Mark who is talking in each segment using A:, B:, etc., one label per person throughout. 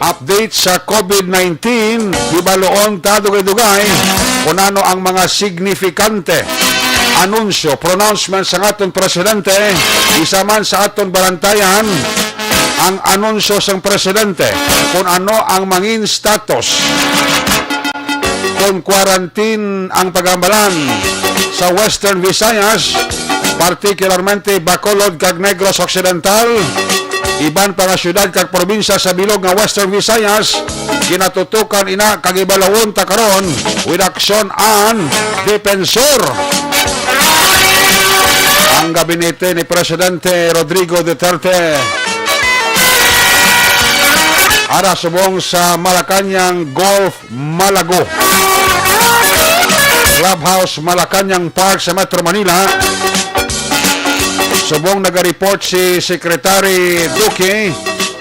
A: update sa COVID-19, ibaloon tadugay-dugay kung ano ang mga signifikante anunsyo, pronouncement sa aton presidente, isa man sa aton barantayan ang anunsyo sa presidente kung ano ang mangin status kung quarantine ang pagambalan sa Western Visayas, particularmente Bacolod kag Negros Occidental, iban pa nga syudad kag probinsya sa bilog nga Western Visayas, kinatutukan ina kag ibalawon ta karon with aksyon ang depensor. Ang gabinete ni Presidente Rodrigo Duterte ara subong sa Malacañang Golf Malago, Clubhouse Malacañang Park sa Metro Manila. Subong nag-report si Secretary Duque,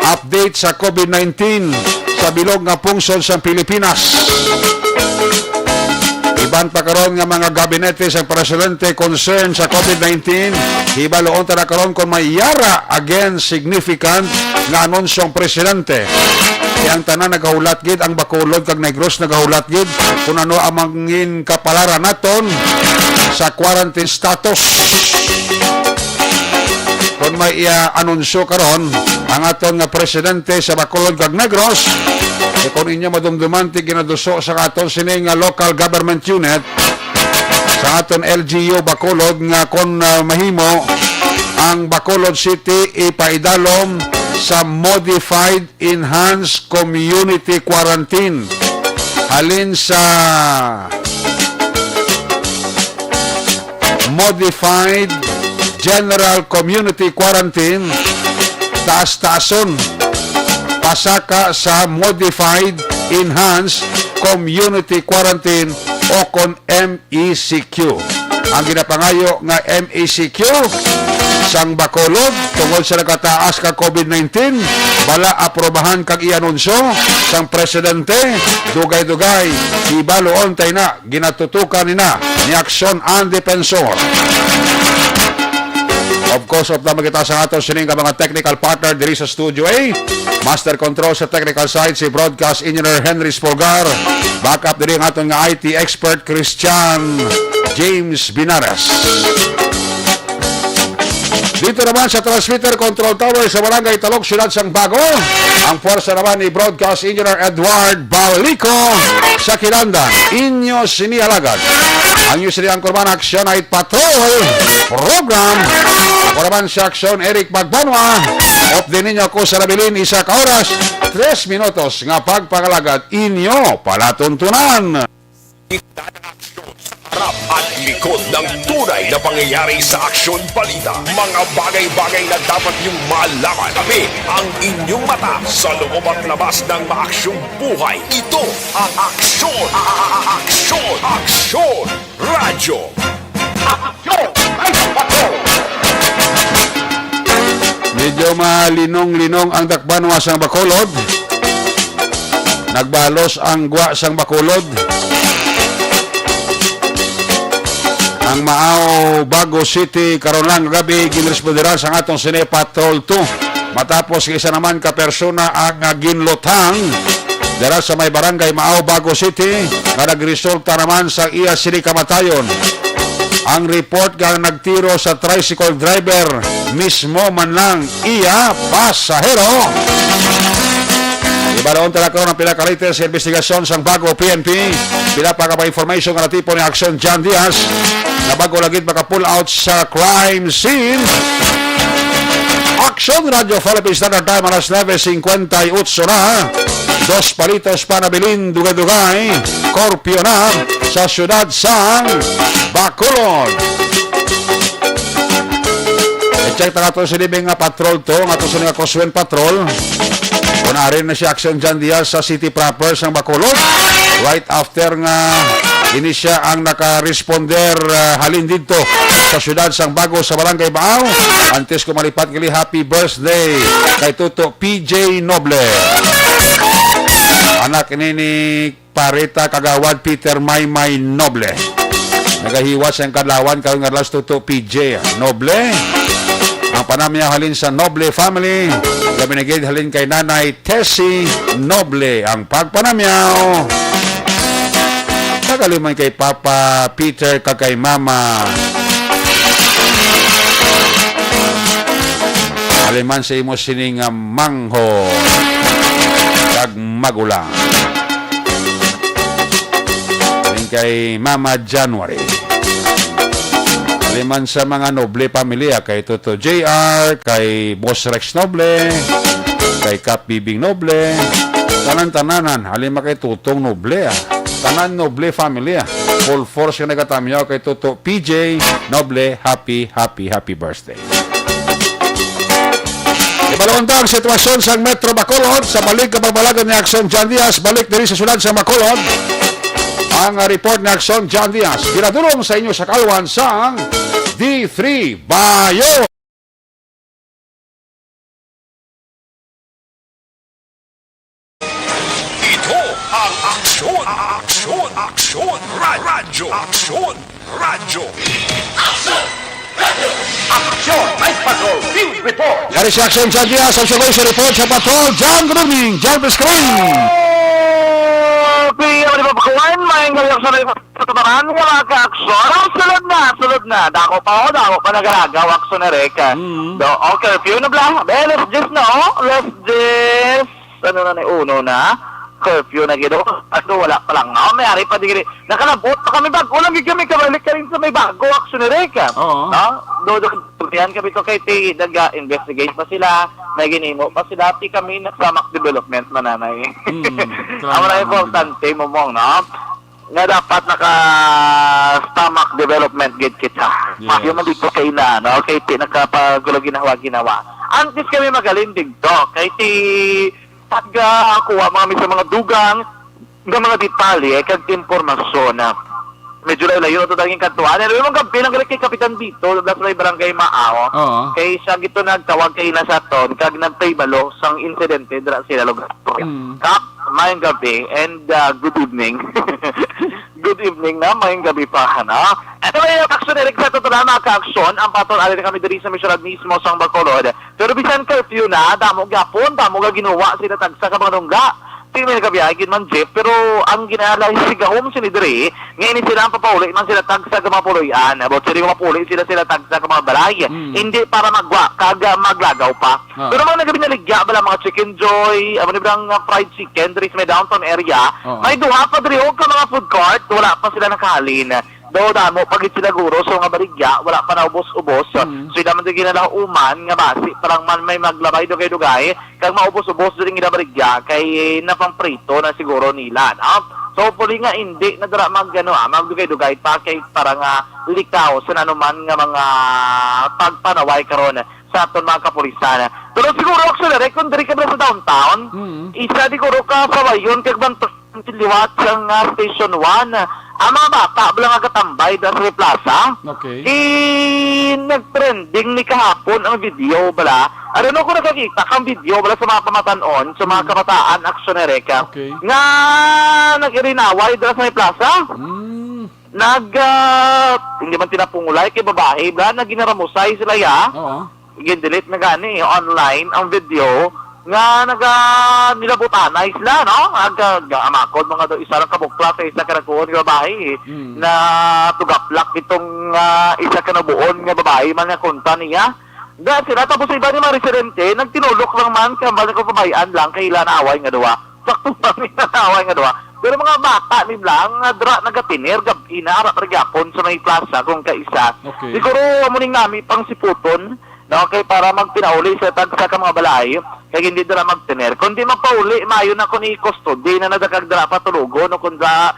A: update sa COVID-19 sa bilog nga pungsod sa Pilipinas. Iban pa karon nga mga gabinete sa presidente concern sa COVID-19, hibaloon ta na karon kung may yara again significant nga anunsyong presidente. Yang tanan nagahulat gid, ang Bacolod kag Negros nagahulat gid kung ano ang mangin kapalaran naton sa quarantine status. Kung may anunsyo karon ang aton nga presidente sa Bacolod kag Negros, kung inyo madumdumanti ginaduso sa aton sini nga local government unit sa aton LGU Bacolod nga kung mahimo ang Bacolod City ipaidalom sa Modified Enhanced Community Quarantine halin sa Modified General Community Quarantine, taas-taason pasaka sa Modified Enhanced Community Quarantine o kon MECQ. Ang ginapangayo nga MECQ sang Bacolod tungod sa nagkataas ka COVID-19, bala aprobahan kag ianunsyo sang presidente, dugay-dugay ibaloon tay na ginatutukan nina ni Aksyon ang depensor. Of course, of naman kita sa ato sining mga technical partner diri sa Studio A. Master Control sa technical side si Broadcast Engineer Henry Spolgar. Backup diri ang aton nga IT expert Christian James Binares. Dito naman sa transmitter control tower sa Barangay Talog, Siyudad Sang Bago, ang puwersa naman ni Broadcast Engineer Edward Balico sa Kilandan. Inyo sinialagad ang inyo siniyang kurban Aksyon Night Patrol program. Ako naman sa Aksyon Eric Magbanua. Op din ninyo ako sa Labilin, isa ka oras 3 minutos nga pagpangalagad inyo palatuntunan.
B: Harap at likod ng tunay na pangyayari sa Aksyon Balita. Mga bagay-bagay na dapat niyong malaman. Kami ang inyong mata sa loob at labas ng maaksyong buhay. Ito ang Aksyon! Aksyon! Aksyon! Radyo! Aksyon!
A: Medyo malinong-linong ang dakbanwa sang Bacolod. Nagbalos ang gwa sang Bacolod. Ang Maaw Bago City karon lang gabi ginresponderan sa atong Sine Patrol 2 matapos isa naman ka persona ang ginlotang dira sa may barangay Maaw Bago City nga nagresulta naman sa iya sini kamatayon. Ang report nga nagtiro sa tricycle driver mismo man lang iya pasahero. Ibalaon talaga karon ang pinaka-latest sa investigasyon sang Bago PNP. Pila pa ka ba information nga tipo ni Aksyon John Diaz na bago lagit maka-pull out sa crime scene. Aksyon Radio Philippine Standard Time alas 9:58 na. Dos palitos pa nabilin dugay-dugay korpyo na sa siyudad sang Bacolod. I-check na ito sa libing nga patrol to, nga ito sa nga Coswen Patrol. Kunarin na si Aksyon John Diaz sa city proper sang Bacolod. Right after nga ini siya ang naka-responder halin dito sa siyudad sang Bago sa Barangay Baaw. Antes ko malipat kili happy birthday kay Tuto PJ Noble. Anak ni Parita Kagawad Peter Maymay Noble. Nagahiwas ang kadlawan karon nga last Tuto PJ Noble. Ang Pagpanamyaw halin sa Noble family. Gaminigid halin kay Nanay Tessie Noble ang pagpanamyaw. Nagaliman kay Papa Peter kay Mama. Aliman sa imo sining mangho kag magulang. Halin kay Mama January. Aliman sa mga Noble pamilya, kay Toto JR, kay Boss Rex Noble, kay Kap Bibing Noble, tanan-tananan, halima kay Tutong Noble, tanan Noble familya. Full force ka nagatamyaw kay Toto PJ Noble, happy birthday. Ibalaon ang sitwasyon sa Metro Bacolod sa balik kababalagan ni Aksyon John Diaz, balik diri sa syudad sa Bacolod. Ang report ni Aksyon John Diaz, ginadulong sa inyo sa kalwan sang D3 Bayo.
B: Ito ang Aksyon Radyo. Aksyon, may patrol, field report.
A: Yari si Aksyon John Diaz, ang sabay sa report sa patrol. John, good evening. John, the screen.
C: Pilihan ni Babakuan, may ngayon sa tataran ng mga ka-aksyon. Sulod na. Dako pa nagalaga, Aksyon na reka. Okay, curfew na bla. Let's just ano na uno na. Curfew na gino. Wala pa lang. Mayari pa digiri. Nakalabot pa kami bago. Ulang kami kabalik ka rin sa may bago, Aksyon na reka.
A: Oo.
C: Yan kami to kay T. Nag-investigate pa sila. May ginimo pa sila. Ti kami na stomach development mananay. Ang mga importante mo mong, no? Nga dapat naka-stomach development gate kita.
A: Yes.
C: Yung dito kay na, no? Kay T. Nagkapagulo ginawa. Antes kami magaling dito. Kay T. Kuha mga dugang, mga detalye, kag impormasyon na medyo layo ito taging kantuan. Ano yung mga bilang kay Kapitan dito, dapat may barangay Mao.
A: Oo.
C: Kay siya gito nagtawag kay Nasaton, kag nagpaybalo sang insidente dira sila lugar. Kap, mayang gabi, and good evening. Good evening na, mayang gabi pa, na. Anyway, Aksyon Eric, sa totoo na mga ka-aksyon, ang patol, alin kami diri sa misyonad mismo sang Bacolod. Pero bisan curfew na, damo gapon, damo ga ginawa sila tagsa ka mga nungga. Tingnan ka biyagin man, Jeff, pero ang ginalay sigahom sinidiri, ngayon sila ang papauli man sila tagsa ka mga puloyan. About sila mapuli sila tagsa ka mga balay. Hindi para maglagaw pa. Pero mga nagabi naligya, bala mga chicken joy, nilang fried chicken, diri sa may downtown area, may duha pa diri ka mga food court, wala pa sila nakahalin. Damo, pag itinaguro, so nga baligya, wala pa na ubos-ubos. So, naman din ginalauman, nga basi, parang man may maglabay dugay-dugay, kag maubos-ubos din ginabaligya, kay napang-prito na siguro nila. So, puli nga, hindi, nadara magdugay-dugay pa, kay parang likaw sa nanuman nga mga pagpanaway karon sa aton mga kapulisan. Pero siguro, actually, kung diri ka ba sa downtown, isa di kuro ka sa wayon, kag bantong liwat sa Station 1, ang mga bata, bala nga katambay sa Plaza.
A: Okay.
C: Nag-trending ni kahapon ang video, bala. Ano ko nakakita kang video, bala sa mga pamatanon, sa mga kabataan, Aksyon na reka.
A: Okay.
C: Nga, nag-irinaway sa may Plaza. Hindi man tinapungulay kay babae, bala, nag-ginaramusay sila ya.
A: Oo.
C: Gindelete na gani, online, ang video, nga nilabutanay sila, no? Amakod mga do isa lang kabukla sa isa kanabuon nga babae na tugaplak itong isa kanabuon nga babae man nga kunta niya. Da sila tapos sa iba ni mga residente nagtinulok lang man kambal ko pabayaan lang kay ila na away nga duwa. Sakto pa ni away nga duwa. Pero mga bata ni lang dra nagatinir gabi na ara gyapon sa may plaza kung kaisa.
A: Okay.
C: Siguro amo ning nami pang siputon. No, okay, para magpinauli sa tagsa ka mga balay, kaya hindi dala magtener. Kung di magpauli, mayo na ko ni custody na nadagag dala patulugo, no, kung da,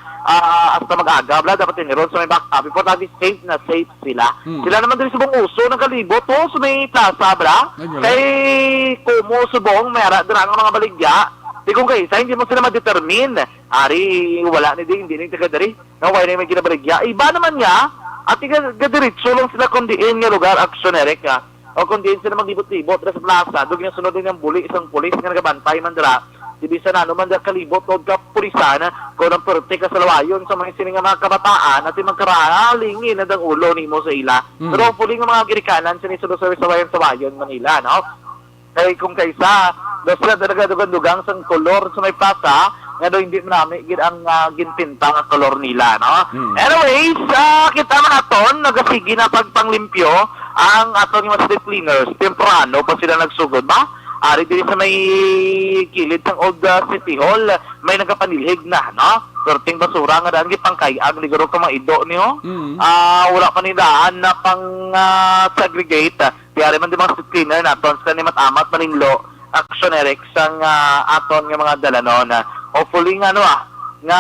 C: hasta mag-aga, bla, dapat tiniron sa may backup. Before natin safe na safe sila. Sila naman din subong uso, nagkalibot, to, sa may plaza, bla. Kay kumo subong, mayara, dala ng mga baligya. Di kung kayo, hindi mo sila ma-determine. Ari, wala ni din, hindi taga dari. No, wala na may ginabaligya. Iba naman niya, at ikadiritso lang sila kundiin nga lugar, Aksyon Erika. O kung din sila maglibot-libot sa plaza, doon yung sunod din ng buli, isang pulis nga nagabantay man dira, Dibisa na naman da kalibot o ka pulisan kung ang perte ka sa lawayon sa mga sining mga kabataan at magkaraalingin na dang ulo ni mo sa ila. Pero hopefully nga mga girikanan sinisulo-service sa wayon Manila, no? Kaya kung kaysa, sila talaga dugang sang kolor sa may plaza, nga daw hindi namin ang ginpinta nga kolor nila, no? Anyways, kita naton, nagasigi na pagpanglimpyo ang aton yung street cleaners. Temprano pa sila nagsugod ba? Ari din sa may kilid ng old City Hall, may nagapanilhig na, no? Perting basura nga daan gipangkayag liguro ka mga ido niyo. Wala pa nilaan na pang segregate. Kaya man di mga street cleaner naton sa ni matamat maninglo Aksyon sang aton nga mga dalanon. Hopefully nga nga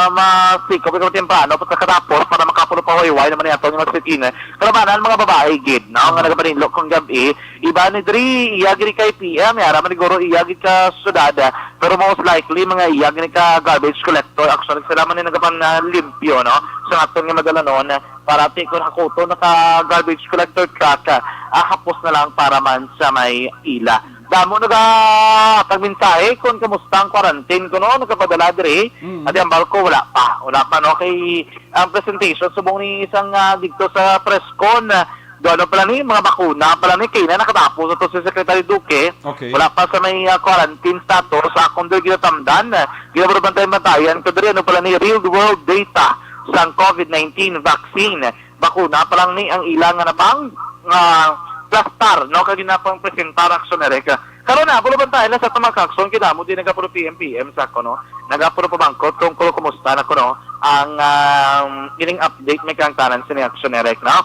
C: masikop ikaw temprano pagkatapos para makapulo pa huwayway naman ni aton yung mga street cleaner. Kalabanan mga babae gid, no? Nga nagapaninlo kung gabi. Iba ni Dri, iyagi kay PM, yara maniguro iyagi ka sudad. Pero most likely mga iyagi ni ka garbage collector. Actually sila man ni nagapan limpyo, no? Sa aton nga madalanon para tiko na kuto naka garbage collector truck hapos na lang para man sa may ila. Damo pagminsahe kung kamusta ang quarantine ko no nakapadala diri at ang barko wala pa no kay ang presentation subong ni isang dito sa press con doon pala ni mga bakuna pala ni kay na nakatapos ito si Secretary Duque. Wala pa sa may quarantine status sa akong doon ginatamdan ginabantay-bantayan ko diri ano pala ni real world data sa COVID-19 vaccine bakuna pa lang ni ang ilang na pang plastar, no? Kaya ginapang presentar aksyon na reka. Karoon na, puluban tayo na sa tamakakson, kita mo din nagapuro PM sa ko, no? Nagapuro pabangkot kung kumusta na ko, no? Ang gining update may kangkanan sa ni aksyon na reka, no?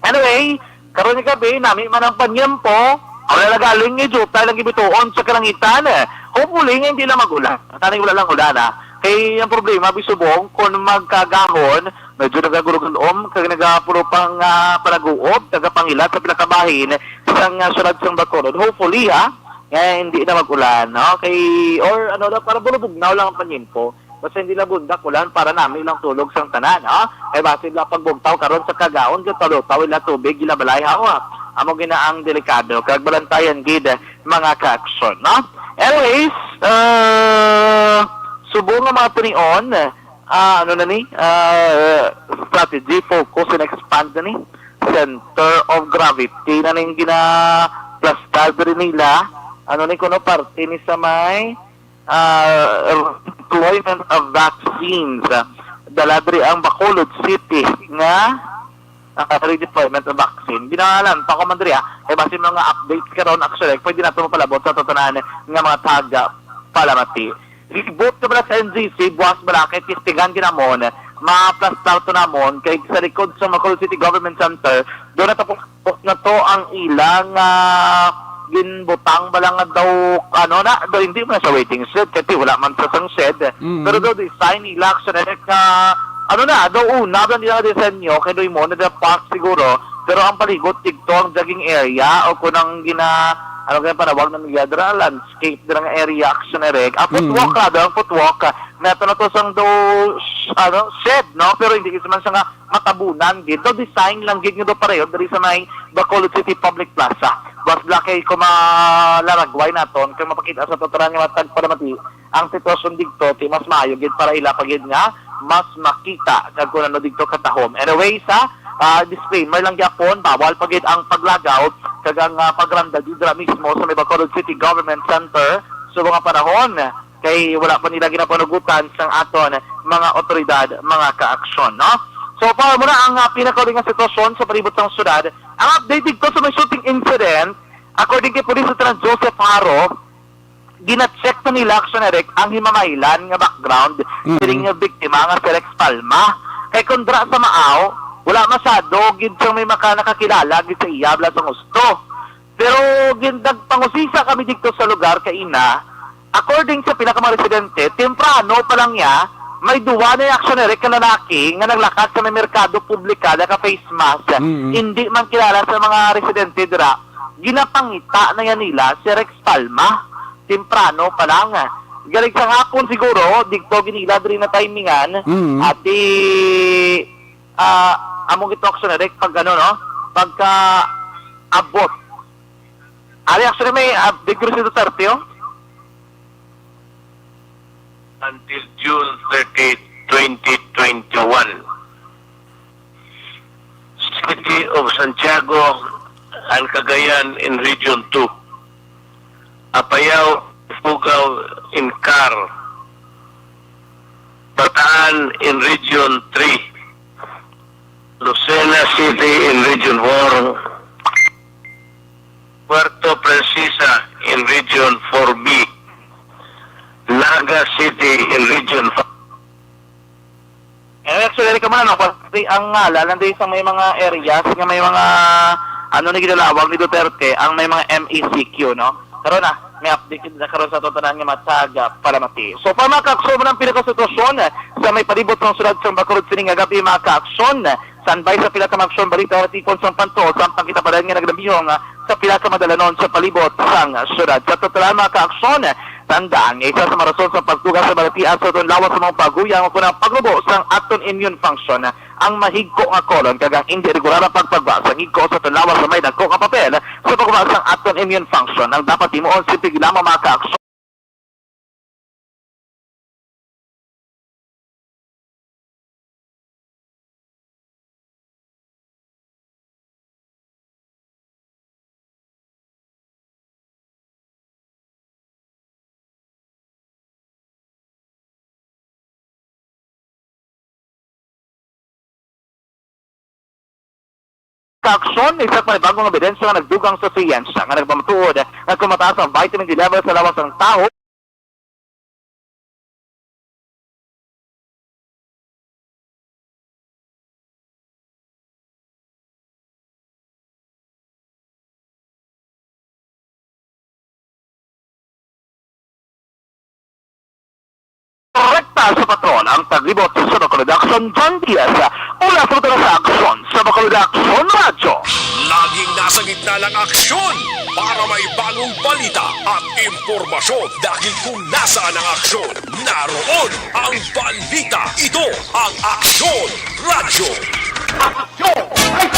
C: Anyway, karoon ni gabi, namin man ang panyempo, ang nalagaling ni Jota, lang ibituon sa kalangitan, hopefully, hindi lang magulan. Taning wala lang ulan, Kaya ang problema, bisubong, kung magkagahon, medyo nagagulog-ulom, kag nagapuro pang panaguob, nagapangilat sa pinakabahin, isang sunod sang bakulod. Hopefully, hindi na mag-ulan, no? Or para bulubugnaw lang ang panyimpo. Basta hindi na bundak ulan para namin lang tulog sang tanan, no? Basin lang pagbugtaw karon sa kagaon, katalo-taw ila tubig, gilabalay hawa. Amo ginaang delikado, kag balantayan gid mga ka-aksyon, no? Anyways, subong nga mga tunion, strategy, focus, and expand na ni center of gravity na ning gina-plastad rin nila kuno parte ni sa may deployment of vaccines daladri ang Bacolod City nga redeployment of vaccine ginalan pa ko man diri base mga updates karon actually pwede na ito mapalabot sa totonahan nga mga taga palamati. Ribot ka pala sa NGC, buwas balakit, tistigan ginamon, ma-plastar to namon, kay sa likod sa Bacolod City Government Center, doon natapos na to ang ilang ginbutang balang daw, daw hindi mo na sa waiting shed, kasi wala man sa sang shed, pero daw design nila, daw una, daw nila disenyo, kaya doon mo, na park siguro, pero ang paligot, tigto ang jogging area, o kunang kaya panawag ng yadra landscape ng area action erek footwalk ang footwalk meto na to sang do shed no pero hindi man sa nga matabunan dito design lang gid do pareho diri sa may Bacolod City Public Plaza was lakay ko malaragway naton kay mapakita sa totoran nga matag palamati ang sitwasyon dito ti mas maayo gid para ila pagid nga mas makita kag kun ano dito katahom anyways disclaimer lang gyapon bawal pagid ang paglagaw kag ang pagranda didra mismo sa may Bacolod City Government Center sa mga panahon kay wala pa nila ginapanugutan sang aton mga otoridad mga ka-aksyon no so para muna ang pinakauli nga sitwasyon sa palibot ng syudad ang update dito sa may shooting incident according kay Police Lieutenant Joseph Haro gina-check na nila aksyon erek ang himamaylan nga background siring nga biktima nga si Rex Palma kay kundra sa Maaw wala masyado, gid siyang may nakakilala, gid sa iya, wala sa gusto. Pero, gindag pangusisa kami dito sa lugar, kaina, according sa pinakamang residente, temprano pa lang niya, may duwa na aksyon ka lalaki nga naglakas sa may merkado publika, naka-face mask, hindi man kilala sa mga residente dira, ginapangita na yan nila si Rex Palma, temprano pa lang. Galing sa hapon siguro, dito ginila rin na timingan, at among ito action direct pag pagka abot. Ali actually may update ko rin sa Tartio.
D: until June 30, 2021. City of Santiago and Cagayan in Region 2. Apayao, Ifugao in Car. Bataan in Region 3. Lucena City in Region 4. Puerto Princesa in Region 4B. Naga City in Region 5.
C: Actually, kamano, pati ang ngalan, nandiyo sa may mga areas, nga may mga, ano na ginalawag ni Duterte, ang may mga MECQ, no? Karon na, may update na karon sa totonan nga matsaga para mati. So, para makakasyon ng pinakasitwasyon sa may palibot ng sulad sa Bacolod sining nga gabi, makakasyon, sanbay sa pila ka maksyon, balita at ikon sa panto, sampang kita pa rin nga naglabihong sa pila ka madalanon sa palibot sang sulad. Sa totonan makakasyon, tandaan, isa sa marason sa pagtugas sa balatian sa itong lawas sa mga paguyang o kunang paglubo sa aton immune function ang mahigko nga kolon kagang hindi regular ang pagpagba sa higko sa itong lawas sa may dagko nga papel sa pagba sa aton immune function ang dapat timuon si lamang mga kaaksyon. Aksyon, isa pa bagong ebidensya nga nagdugang sa siyensya nga nagpamatuod na kumataas ang vitamin D level sa lawas ng tao. Korekta sa patron ang paglibot sa Bacolod Aksyon John Diaz. Ula sa sa Aksyon sa Bacolod Aksyon Radyo.
B: Laging nasa gitna ng aksyon para may bagong balita at impormasyon dahil kung nasaan ang aksyon, naroon ang balita. Ito ang Aksyon Radyo.
C: Aksyon! Ay,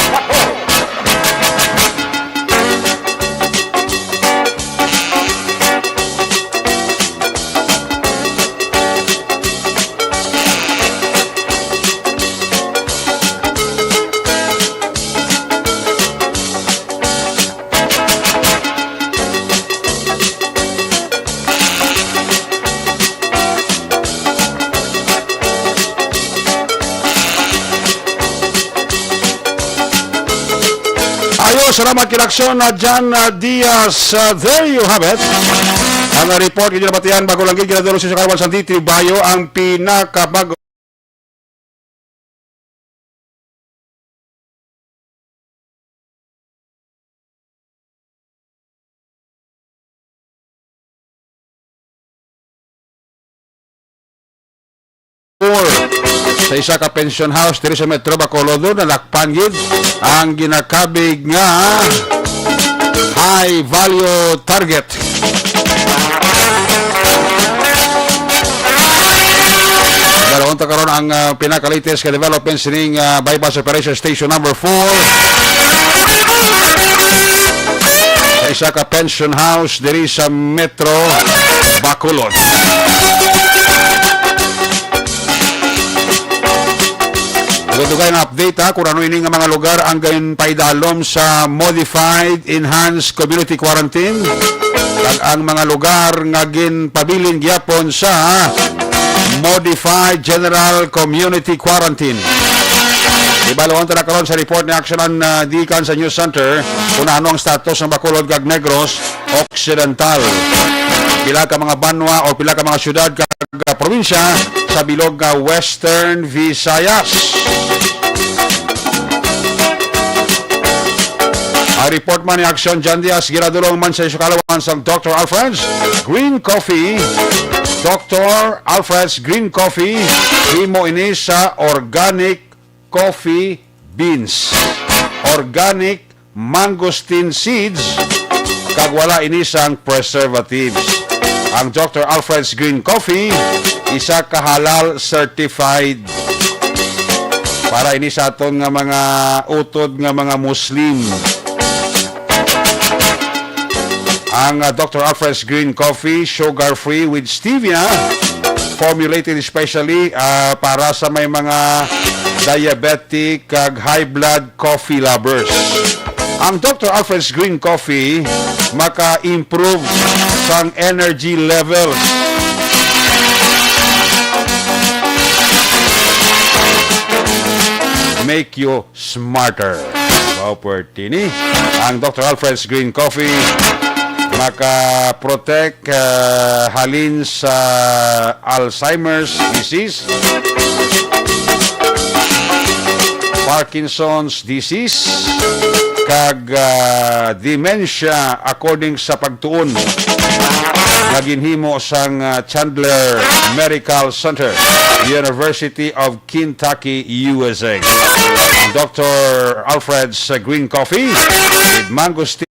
A: Salamat kinaksyon na Jan Diaz. There you have it. Ang report kini nabatian bago lang ginadalo sa Kawan Sanditi Bayo ang pinakabago sa isa ka pension house diri sa Metro Bacolod na lakpan gid ang ginakabig nga high value target. Daron ta karon ang pinaka-latest ka developments ning bypass operation station number 4 sa isa ka pension house diri sa Metro Bacolod. Dugay na update kung ano ini nga mga lugar ang gayon paidalom sa modified enhanced community quarantine kag ang mga lugar nga ginpabilin gyapon sa modified general community quarantine. Ibalawon ta karon sa report ni Aksyon Dikan sa News Center kung ano ang status ng Bacolod kag Negros Occidental. Pila ka mga banwa o pila ka mga syudad kag probinsya sa bilog nga Western Visayas. Ang report man ni Aksyon Jan Diaz, ginadulong man sa Kalawan sa Dr. Alfred's Green Coffee. Dr. Alfred's Green Coffee, himo ini sa organic coffee beans, organic mangosteen seeds, kag wala ini sang preservatives. Ang Dr. Alfred's Green Coffee, isa ka halal certified para ini sa aton nga mga utod nga mga Muslim. Ang Dr. Alfred's Green Coffee, sugar-free with stevia, formulated especially para sa may mga diabetic kag high blood coffee lovers. Ang Dr. Alfred's Green Coffee maka-improve sang energy levels. Make you smarter. Wow, pertini. Ang Dr. Alfred's Green Coffee maka-protect halin sa Alzheimer's disease, Parkinson's disease, kag dementia according sa pagtuon nga ginhimo sang Chandler Medical Center, University of Kentucky, USA. Ang Dr. Alfred's Green Coffee with mangosteen.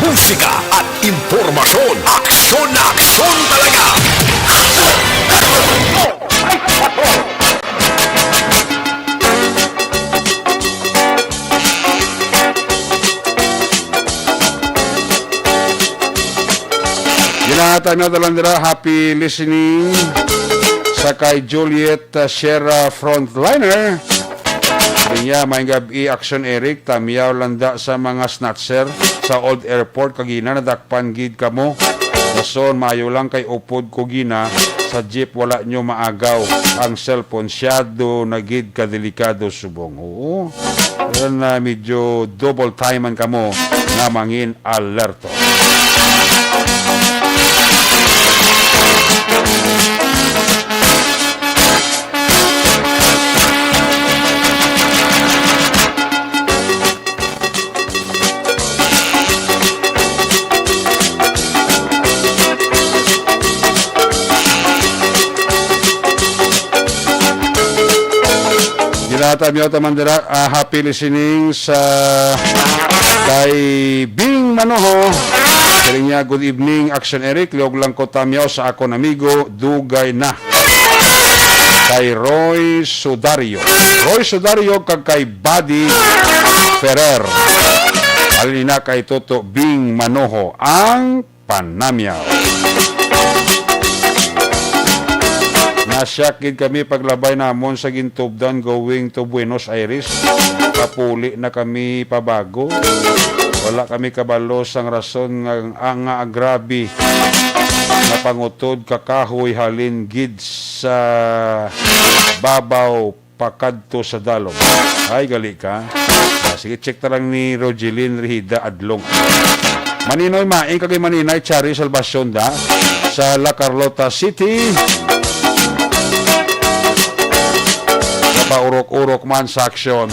B: musika at impormasyon. Aksyon na aksyon talaga!
A: Ginahatan na talandra, happy listening sa kay Juliet Sierra Frontliner. Kanya may gabi Aksyon Eric, tamiyaw landa sa mga snatcher sa Old Airport kagina nadakpan gid kamo. Rason mayo lang kay upod ko gina sa jeep wala nyo maagaw ang cellphone syado na gid kadelikado subong. Oo. Na medyo double time man kamo nga mangin alerto. Yata miyo tamandira, happy listening sa kay Bing Manoho. Saling niya, good evening, Aksyon Eric. Liog lang ko tamyaw sa akong amigo, dugay na. Kay Roy Sudario. Roy Sudario kag kay Buddy Ferrer. Alina kay Toto Bing Manoho, ang panamyaw. Nasyakid kami paglabay namon sa gintubdan going to Buenos Aires. Kapuli na kami pabago. Wala kami kabalo sang rason ang agrabi na pangutod kakahoy halin gid sa babaw pakadto sa dalom. Ay, gali ka. Sige, check ta lang ni Rogelin Rihida Adlong. Maninoy maing kagay Maninay Chari Salvacion da sa La Carlota City. Paurok-urok man sa Aksyon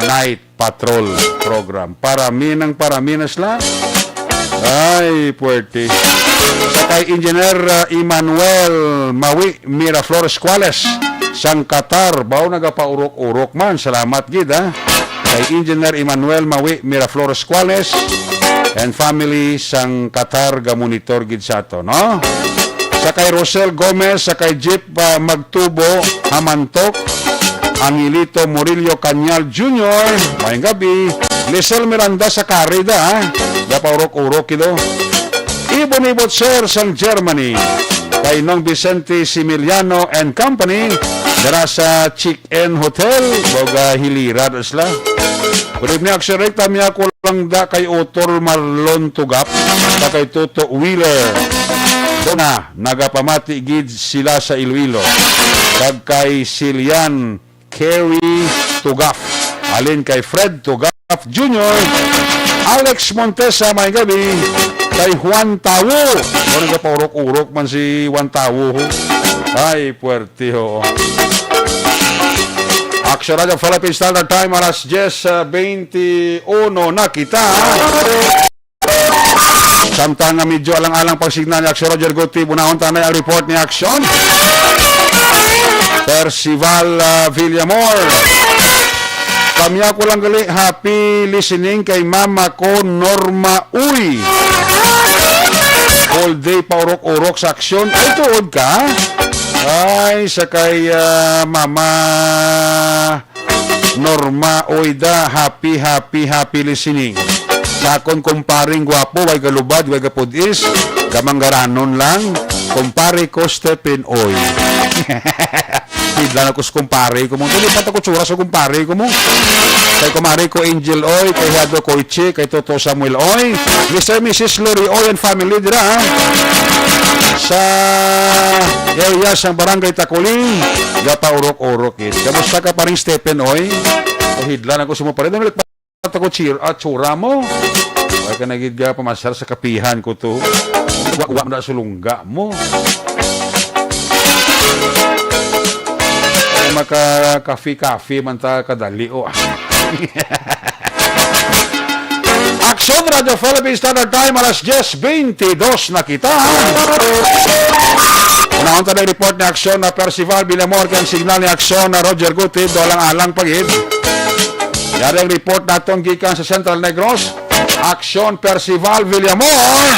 A: Night Patrol Program. Paraminas la. Ay, puwerte. Sa kay Engineer Emmanuel Mawi Miraflores Cuales sang Qatar. Bao nagapaurok-urok man. Salamat gid ha. Kay Engineer Emmanuel Mawi Miraflores Cuales and family sang Qatar ga monitor gid sa to, no? Sa kay Rosel Gomez, sa kay Jeep Magtubo Hamantok, Angelito Murillo Cañal Jr., mayang gabi. Lisel Miranda sa Carida, ha? Dapaurok-urok ito. Ibon-ibot sir sang Germany. Kay Nong Vicente Similiano and Company, dara sa Chick-In Hotel, boga Hilirad asla. Good evening, Aksyon Rick. Tamya ko lang da kay Otor Marlon Tugap, da kay Toto Wheeler. Doon na, nagapamati gid sila sa Iloilo. Kag kay Silian Kerry Tugaf. Alin kay Fred Tugaf Jr. Alex Montesa, may gabi. Kay Juan Tawo. Doon nagpaurok-urok man si Juan Tawo. Ay, puwerte ho. Aksyon Radio Philippine Standard Time, alas 10:21 na kita. Samtang nga medyo alang-alang pagsignal ni Aksyon Roger Guti, bunahon tanay ang report ni Aksyon. Percival Villamor. Kamya ko lang gali, happy listening kay mama ko Norma Uy. All day paurok-urok sa Aksyon. Ay, tuod ka? Ay, sa kay mama Norma Uy da, happy listening. Sa akong kumparing gwapo, way galubad, way gapudis, gamanggaranon lang, kumpare ko Stephen Oy. Hidlan ako sa kumpare ko mo. Tulipat ako tsura sa kumpare ko mo. Kay kumare ko Angel Oy, kay Hado Koichi, kay Toto Samuel Oy, Mr. Mrs. Lori Oy and family dira. Sa area sang barangay Takuling, gapa urok-urok it. Kamusta ka pa rin Stephen Oy? Hidlan ako sa mo pa rin. Ako tsura mo. Huwag ka nagid ka pamasar sa kapihan ko to. Huwag na sulungga mo. Maka-kafe-kafe man ta kadali o. Aksyon Radio Philippine Standard Time, alas 10:22 na kita. Unahon ta na report ni Aksyon na Percival Villamor kang signal ni Aksyon na Roger Guti dolang-alang pagid. Yan ang report natong gikan sa Central Negros. Aksyon Percival Villamor.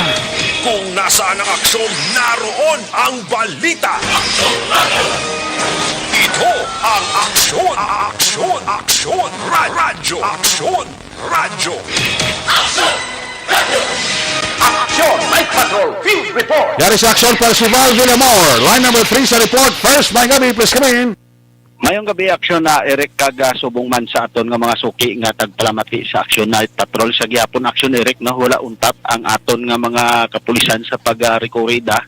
B: Kung nasaan ang aksyon, naroon ang balita. Ito ang Aksyon, Radyo.
E: Aksyon, Night Patrol, Field Report.
A: Yari sa Aksyon Percival Villamor. Line number 3 sa report. First, may gabi, please come in.
F: Mayong gabi Aksyon na Eric kag subong man sa aton nga mga suki nga tagpalamati sa Aksyon Night Patrol sa gihapon Aksyon Eric na wala untat ang aton nga mga kapulisan sa pag-rekorida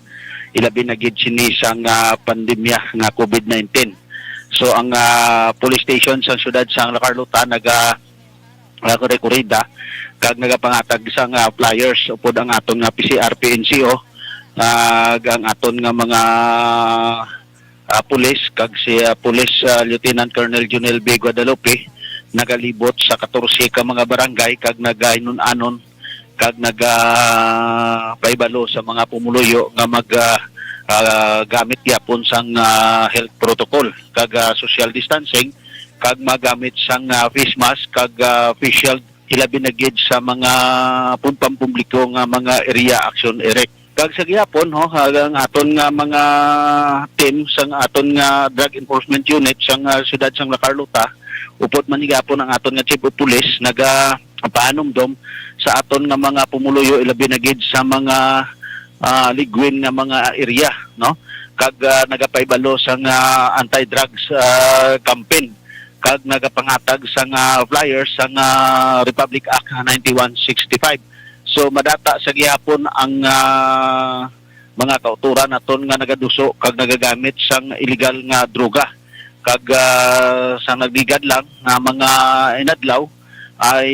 F: ilabi na gid sini sang pandemya nga COVID-19. So ang police station sa syudad sang La Carlota rekorida kag nagapangatag sang flyers upod ang aton nga PCR PNCO ang aton nga mga pulis kag si Police Lieutenant Colonel Junel B. Guadalupe nagalibot sa 14 ka mga barangay kag nagainon-anon kag nagapaybalo sa mga pumuluyo nga gamit yapon sang health protocol kag social distancing kag magamit sang face mask kag face shield hilabi na gid sa mga pampubliko nga mga area action erect. Kag sa gihapon ang aton nga mga team sang aton nga drug enforcement unit sang siyudad sang La Carlota upod man gihapon ang aton nga chief of police paanumdom sa aton nga mga pumuluyo ilabi na gid sa mga ligwin nga mga area, no? Kag nagapaybalo sa anti-drugs campaign kag nagapangatag sa flyers sa Republic Act 9165. So madata sa gihapon ang mga kauturan naton nga nagaduso kag nagagamit sang illegal nga droga kag sa nagligad lang nga mga inadlaw ay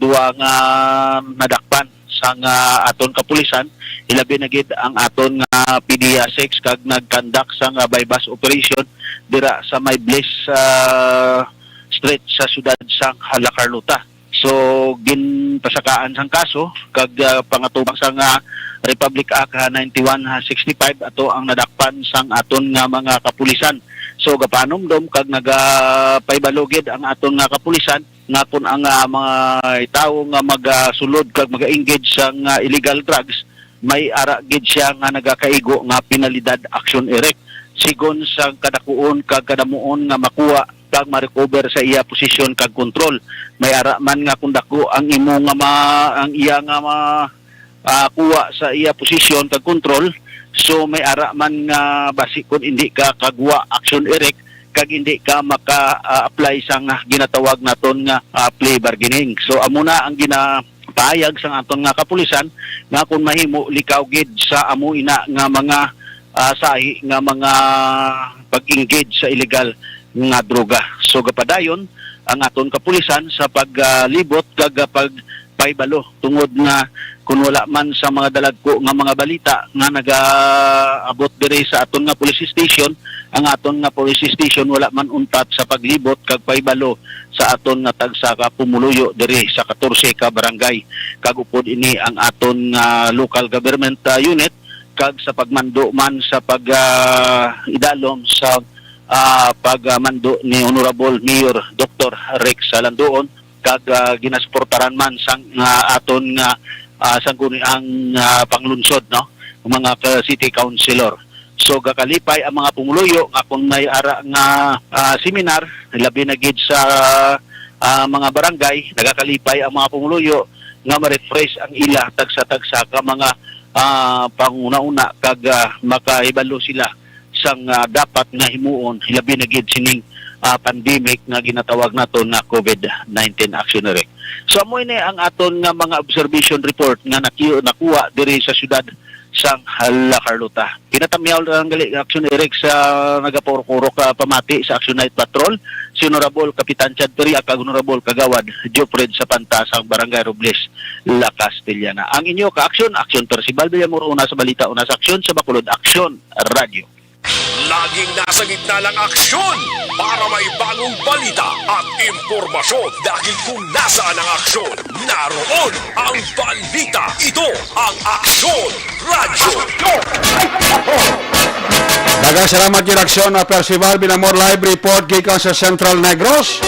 F: duwa nga nadakpan sa aton kapulisan ilabi na gid ang aton nga PDA6 kag nagkandak sa bypass operation dira sa may Bliss street sa siyudad sang La Carlota. So ginpasakaan sang kaso kag pangatubang sang Republic Act 9165 ato ang nadakpan sang aton nga mga kapulisan. So gapanomdom kag nagapaybalogid ang aton nga kapulisan nga kung ang mga tawo nga magasulod kag maga-engage sa illegal drugs may ara gid siya nga nagakaigo nga penalidad action erect sigon sa kadakuon kag kadamuon nga makuha kag ma-recover sa iya posisyon kag kontrol. May ara man nga kung dako ang imo nga ang iya nga kuha sa iya posisyon kag kontrol, so may ara man nga basi kung hindi ka kagwa action erect kag hindi ka maka-apply sa ginatawag naton nga plea bargaining. So amo na ang ginapayag sa aton nga kapulisan nga kung mahimo likaw gid sa amo ina nga mga sahi nga mga pag-engage sa illegal nga droga. So gapadayon ang aton kapulisan sa paglibot kag pagpaybalo tungod nga kung wala man sa mga dalagko nga mga balita nga nagaabot diri sa aton nga police station, ang aton nga police station wala man untat sa paglibot kag paybalo sa aton nga tagsaka pumuluyo diri sa 14 ka barangay. Kag upod ini ang aton nga local government unit kag sa pagmando man sa idalom sa pagmando ni Honorable Mayor Dr. Rex Salandoon kag ginasportaran man sang aton nga sangguniang panglunsod, no, mga city councilor. So gakalipay ang mga pumuluyo nga kung may ara nga seminar labi na gid sa mga barangay, nagakalipay ang mga pumuluyo nga ma-refresh ang ila tagsa-tagsa ka mga panguna-una kag makahibalo sila sang dapat nga himuon labi na gid sining pandemic nga ginatawag naton nga COVID-19 action erect. So amo ini ang aton nga mga observation report nga nakuha diri sa syudad sang La Carlota. Pinatamyaw ang action erect sa nagaporkurok pamati sa Action Night Patrol si Honorable Kapitan Chad Peria kag Honorable Kagawad Jofred sa Pantasang Barangay Robles, La Castellana. Ang inyo ka-aksyon, Aksyon Percival Villamor, una sa balita, una sa aksyon sa Bacolod Aksyon Radio.
B: Laging nasa gitna ng aksyon para may bagong balita at impormasyon dahil kung nasaan ang aksyon, naroon ang balita. Ito ang Aksyon Radio.
A: Daghang salamat yung Aksyon na Percival Binamor live report gikan sa Central Negros.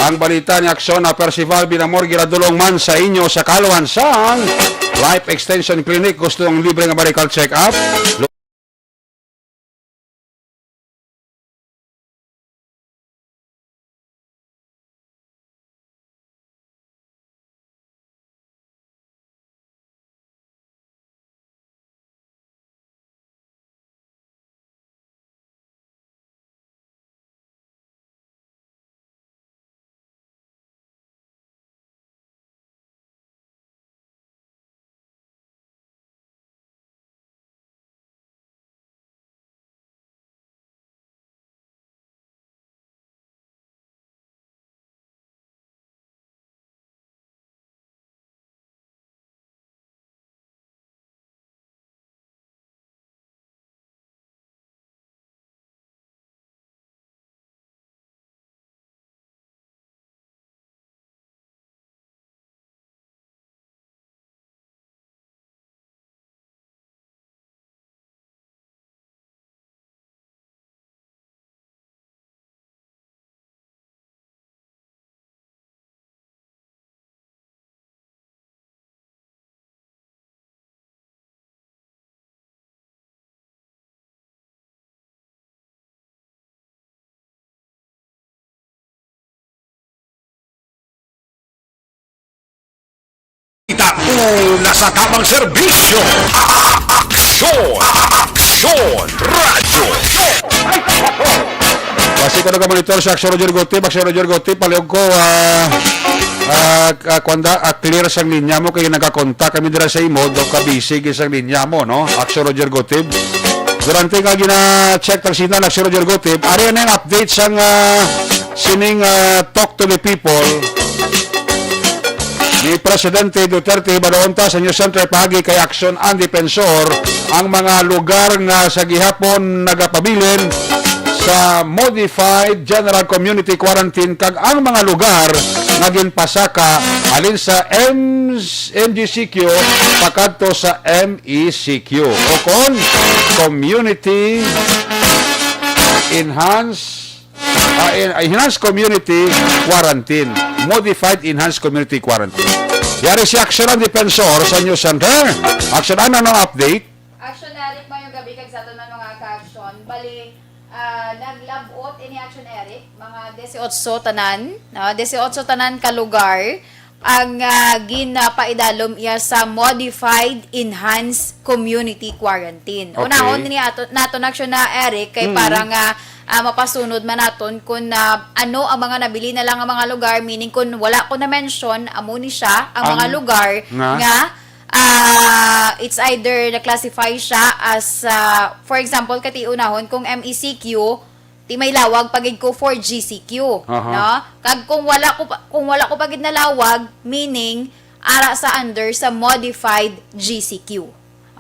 A: Ang balita ni Aksyon na Percival Binamor giradulong man sa inyo sa Kaluhan sang Life Extension Clinic. Gusto ng libre nga medical check-up.
B: mula sa tamang serbisyo. Aksyon! Aksyon! Radyo!
A: Kasi ko nag-monitor sa Aksyon Roger Gotip, palihog ko, clear sang linya mo, kaya nagkakontak kami dira sa imo, do kabisig isang linya mo, no? Aksyon Roger Gotip. Durante ka gina-check tang sinan Aksyon Roger Gotip, ari na yung update sang sining talk to the people ni Presidente Duterte Badaonta sa News Center pagi kay Aksyon ang Depensor ang mga lugar nga sa gihapon nagapabilin sa Modified General Community Quarantine kag ang mga lugar nga ginpasaka alin sa MGCQ pakadto sa MECQ o kon Community Enhanced Community Quarantine, Modified Enhanced Community Quarantine. Yari si Aksyon ang Depensor sa News Center. Aksyon ano ng update?
G: Aksyon Eric mayong gabi kag sa tanan mga ka-aksyon. Bali naglabot ini Aksyon Eric mga 18 tanan, no? 18 tanan ka lugar ang ginapaidalom iya sa Modified Enhanced Community Quarantine.
A: Okay.
G: Unahon ni nato Aksyon na Eric kay parang mapasunod man naton kung ano ang mga nabili na lang ang mga lugar, meaning kung wala ko na mention amo ni siya ang mga lugar nga it's either na-classify siya as for example kati unahon kung MECQ ti may lawag pagid ko for GCQ, no? Kag kung wala ko pagid na lawag, meaning ara sa under sa modified GCQ.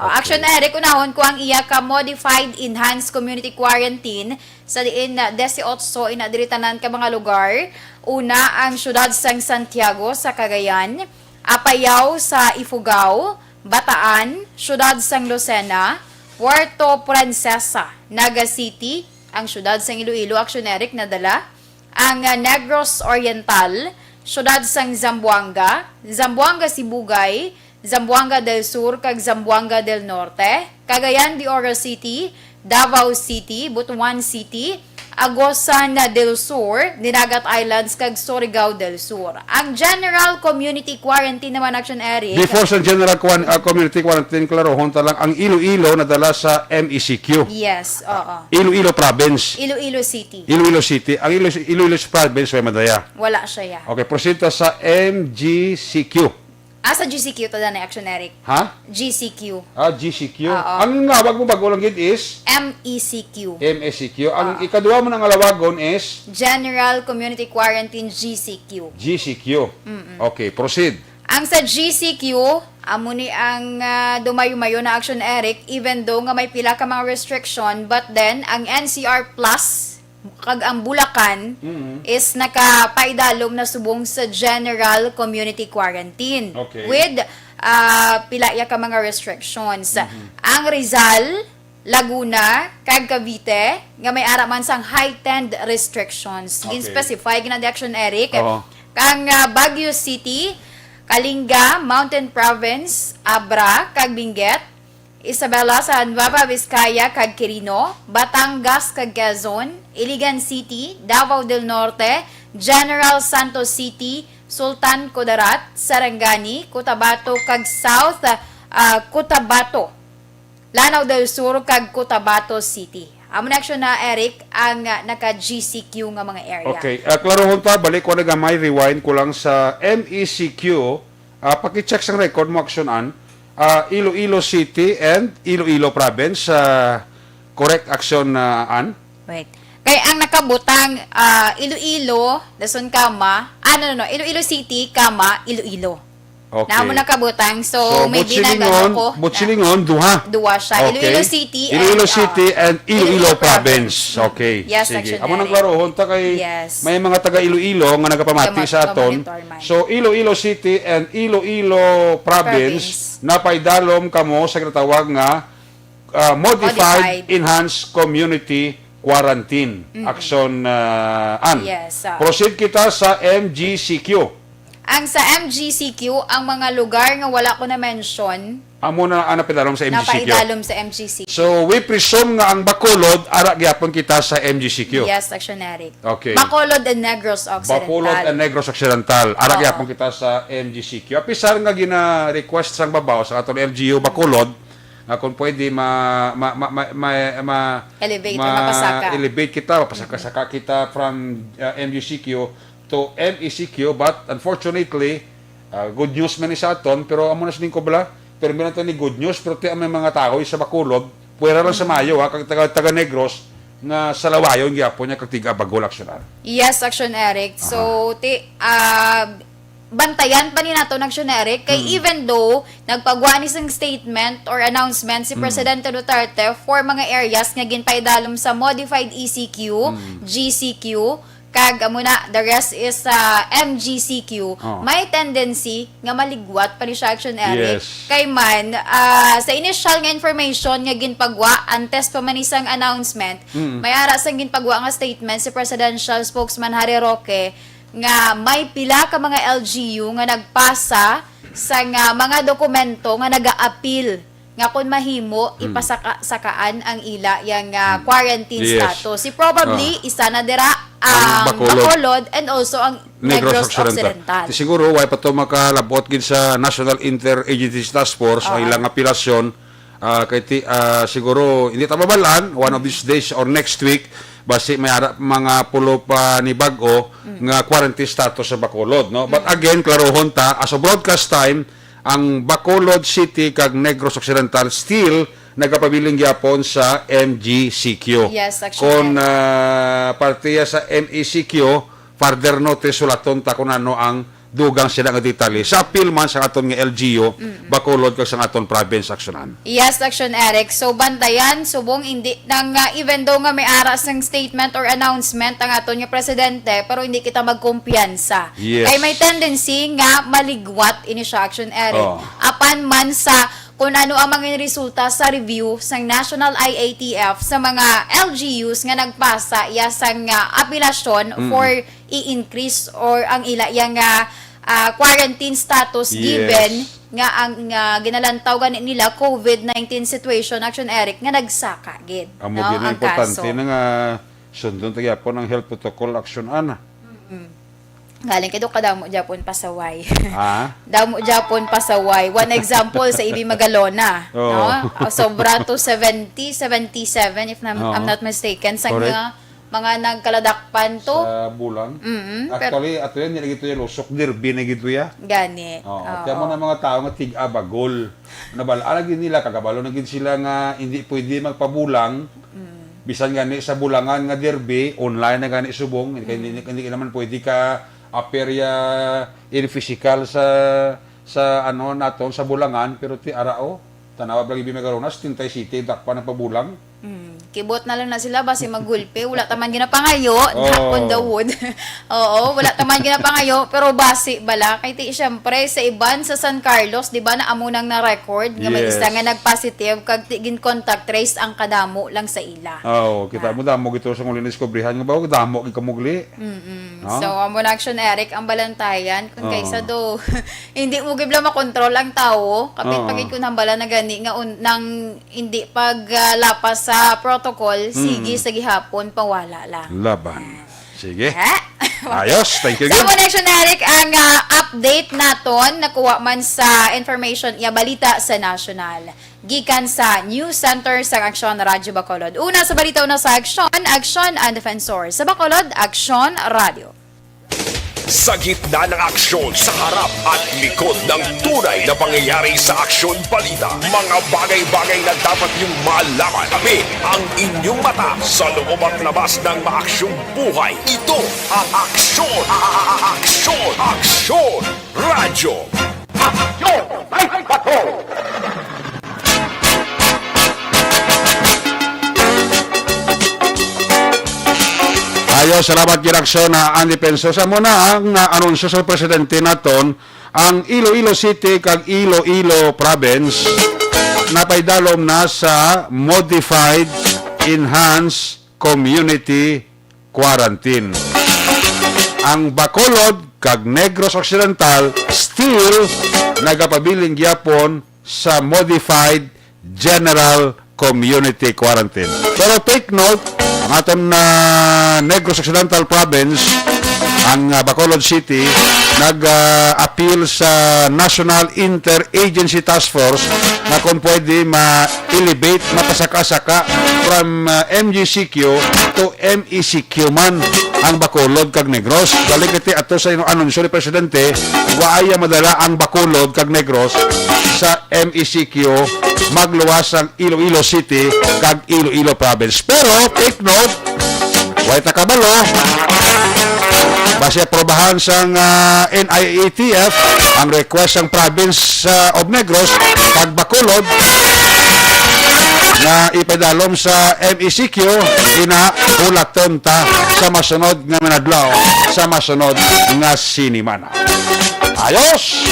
G: Aksyon na Eric, unahon ko ang iya ka Modified Enhanced Community Quarantine sa diin na 18 inadiritanan ka mga lugar. Una, ang syudad sang Santiago sa Cagayan, Apayao sa Ifugao, Bataan, syudad sang Lucena, Puerto Princesa, Naga City, ang syudad sang Iloilo, Aksyon Eric, nadala, ang Negros Oriental, syudad sang Zamboanga, Zamboanga Sibugay, Zamboanga del Sur kag Zamboanga del Norte, Cagayan de Oro City, Davao City, Butuan City, Agosan del Sur, Dinagat Islands kag Surigao del Sur. Ang General Community Quarantine naman Aksyon Eric.
A: Before sa General Community Quarantine, klaro, honta lang, ang Iloilo nadala sa MECQ.
G: Yes, oo.
A: Iloilo Province.
G: Iloilo City.
A: Iloilo City. Ang Iloilo Province ay madaya.
G: Wala siya ya.
A: Okay, proceed ta sa MGCQ.
G: Sa GCQ to na Aksyon Eric.
A: Ha?
G: GCQ.
A: GCQ.
G: Oo.
A: Ang ngawag mo bago lang gid is
G: MECQ.
A: MECQ. Ang ikaduha mo ng alawagon is
G: General Community Quarantine GCQ.
A: GCQ. Okay, proceed.
G: Ang sa GCQ, amo ni ang dumayo-mayo na Aksyon Eric, even though nga may pila ka mga restriction, but then ang NCR Plus kag ang Bulacan is nakapaidalom na subong sa General Community Quarantine.
A: Okay.
G: With pila ya ka mga restrictions. Ang Rizal, Laguna, kag Cavite nga may ara man sang heightened restrictions.
A: Okay.
G: Gin-specify ginang Action Eric.
A: Oo.
G: Kang Baguio City, Kalinga, Mountain Province, Abra, kag Benguet, Isabela sa Nueva Vizcaya, kag Quirino, Batangas, kag Quezon, Iligan City, Davao del Norte, General Santos City, Sultan Kudarat, Sarangani, Cotabato, kag South Cotabato, Lanao del Sur, kag Cotabato City. Amo na Aksyon na Eric ang naka-GCQ nga mga area.
A: Okay, klaro honta, balik ko na gamay, rewind ko lang sa MECQ. Paki-check sang record mo aksyonan. Iloilo City and Iloilo Province. Correct action an?
G: Wait. Kaya ang nakabutang Iloilo, Dason Kama, Iloilo City, Kama, Iloilo.
A: Okay.
G: Na mo nakabutang. So may binagano ko.
A: Butchilingon, duha.
G: Duwa siya.
A: Okay.
G: Iloilo City
A: Iloilo City and Iloilo Province. Okay.
G: Yes,
A: sige.
G: Action
A: Amo nang
G: Eric.
A: klaro honta kay
G: Yes.
A: may mga taga Iloilo nga nagapamati sa aton.
G: Monitor man.
A: So Iloilo City and Iloilo Province napaidalom kamo sa kinatawag nga Modified Enhanced Community Quarantine. Action an.
G: Yes.
A: Proceed kita sa MGCQ.
G: Ang sa MGCQ, ang mga lugar nga wala ko na mention,
A: Amo na ang napaidalom sa MGCQ.
G: Napaidalom sa MGCQ.
A: So, we presume nga ang Bacolod, ara gyapon kita sa MGCQ.
G: Yes, Aksyon Eric.
A: Okay.
G: Bacolod and Negros Occidental.
A: Bacolod and Negros Occidental. Ara
G: Oo.
A: gyapon kita sa MGCQ. Apisar nga gina-request sang babaw sa atong LGU Bacolod, nga kung pwede
G: Elevate or mapasaka.
A: elevate kita, mapasaka kita from MGCQ to MECQ, but unfortunately, good news man ni sa aton, pero amo na sining ko bala, pero meron ni good news, pero ti may mga tao sa Bacolod, puwera lang sa Mayo, kag taga Negros, nga sa lawayon gyapon niya kag tiga Bagol Aksyonan.
G: Yes, Aksyon Eric. So, bantayan pa ni nato ng Aksyon Eric, kay even though nagpagwa ni sang statement or announcement si Presidente Duterte for mga areas nga ginpaidalom sa modified ECQ, GCQ, kag amo na the rest is MGCQ, may tendency nga maligwat pa ni siya Aksyon Eric.
A: Yes.
G: Kay man sa initial nga information nga ginpagwa antes pa man isang announcement, may ara sang ginpagwa nga statement si Presidential Spokesman Harry Roque nga may pila ka mga LGU nga nagpasa sa nga mga dokumento nga naga-appeal nga kung mahimo ipasaka-sakaan ang ila yang quarantine
A: Yes.
G: status. Si probably isa na dira ang Bacolod and also ang Negros Occidental.
A: Siguro why pa to makalabot gid sa National Interagency Task Force ang ilang apelasyon, siguro hindi ta mabalaan one of these days or next week basi may mga pulo pa ni bag-o nga quarantine status sa Bacolod, no? But again, klarohon ta as of broadcast time, ang Bacolod City kag Negros Occidental still nagapabiling gyapon sa MGCQ.
G: Yes, actually.
A: Kung partiya sa MECQ, further notice sulaton ta kung ano ang dugang sila nga detalye sa appeal man sa aton nga LGU Bacolod kag sa aton province Aksyonan.
G: Yes, Aksyon Eric. So, bantayan, subong, hindi, nang, even though nga may aras ng statement or announcement ang aton nga presidente, pero hindi kita magkumpiyansa.
A: Yes.
G: Ay may tendency nga maligwat ini siya, Aksyon Eric. Apan man sa kung ano ang mga resulta sa review sa National IATF sa mga LGUs nga nagpasa sang apelasyon for i-increase or ang ila yang quarantine status given nga ang ginalantaw ganin nila COVID-19 situation, Aksyon Eric, nga nagsaka gid.
A: Amo gid ang importante na nga sundon ta gyapon ang health protocol Aksyonan.
G: Galing kay kadamo Japon pasaway.
A: Damo
G: Japon pasaway. One example sa Ibi Magalona, no? Sobra to 70, 77 if I'm not mistaken sa mga nagkaladakpan to
A: sa bulan. Actually, ato yan nilagay to yung lusok derby na gito ya.
G: Gani.
A: Kaya mo na mga tao nga tiga bagol. Nabalaan gid nila kagabalo na gid sila nga hindi pwede magpabulang. Bisan gani sa bulangan nga derby, online na gani subong, hindi naman pwede ka aperya in physical sa ano naton sa bulangan, pero ti arao tanawa blagi Bimegaronas Tintay City dakpa na pabulang.
G: Kibot na lang na sila basi magulpe, wala taman ginapangayo on the wood. Oo, wala taman ginapangayo pero basi bala kay ti syempre sa iban sa San Carlos, di ba na amo nang na record nga may isa nga nagpositive kag tigin contact trace ang kadamo lang sa ila.
A: Kita mo damo gito sa mulinis kobrihan nga ba damo gid kamugli.
G: So amo na Aksyon Eric ang balantayan kung kaysa do hindi mo gibla makontrol ang tao kapit pagit kun hambala na gani nga nang hindi paglapas sa protocol, sige sa gihapon pawala lang.
A: Laban. Sige. Ayos, thank you
G: So,
A: again.
G: Aksyon Eric, ang update naton nakuha man sa information balita sa national. Gikan sa News Center sa Aksyon Radyo Bacolod. Una sa balita una sa Aksyon, Aksyon and Defensor. Sa Bacolod, Aksyon Radio.
B: Sa gitna ng aksyon, sa harap at likod ng tunay na pangyayari sa Aksyon Balita, mga bagay-bagay na dapat niyong malaman. Kami ang inyong mata sa loob at labas ng maaksyong buhay. Ito ang Aksyon! Aksyon! Aksyon! Radyo!
E: Aksyon! Night Patrol!
A: Ayos, salamat giraksyon na ang depenso. Sa muna ang anunsyo sa presidente naton, ang Iloilo City kag Iloilo Province napaidalom na sa Modified Enhanced Community Quarantine. Ang Bacolod kag Negros Occidental still nagapabiling gyapon sa modified general community quarantine. Pero take note, ang aton na Negros Occidental Province, ang Bacolod City, nag-appeal sa National Interagency Task Force na kung pwede ma-elevate, mapasaka-saka from MGCQ to MECQ man ang Bacolod kag Negros. Balik iti ato sa inyong anunsyo ni Presidente, waaya madala ang Bacolod kag Negros sa MECQ, magluwas ang Iloilo City kag Iloilo Province. Pero, take note, way takabalo, base aprobahan sang NIATF ang request ng province of Negros kag Bacolod na ipadalom sa MECQ, inahulaton ta sa masunod nga manadlaw, sa masunod nga sinimana. Ayos!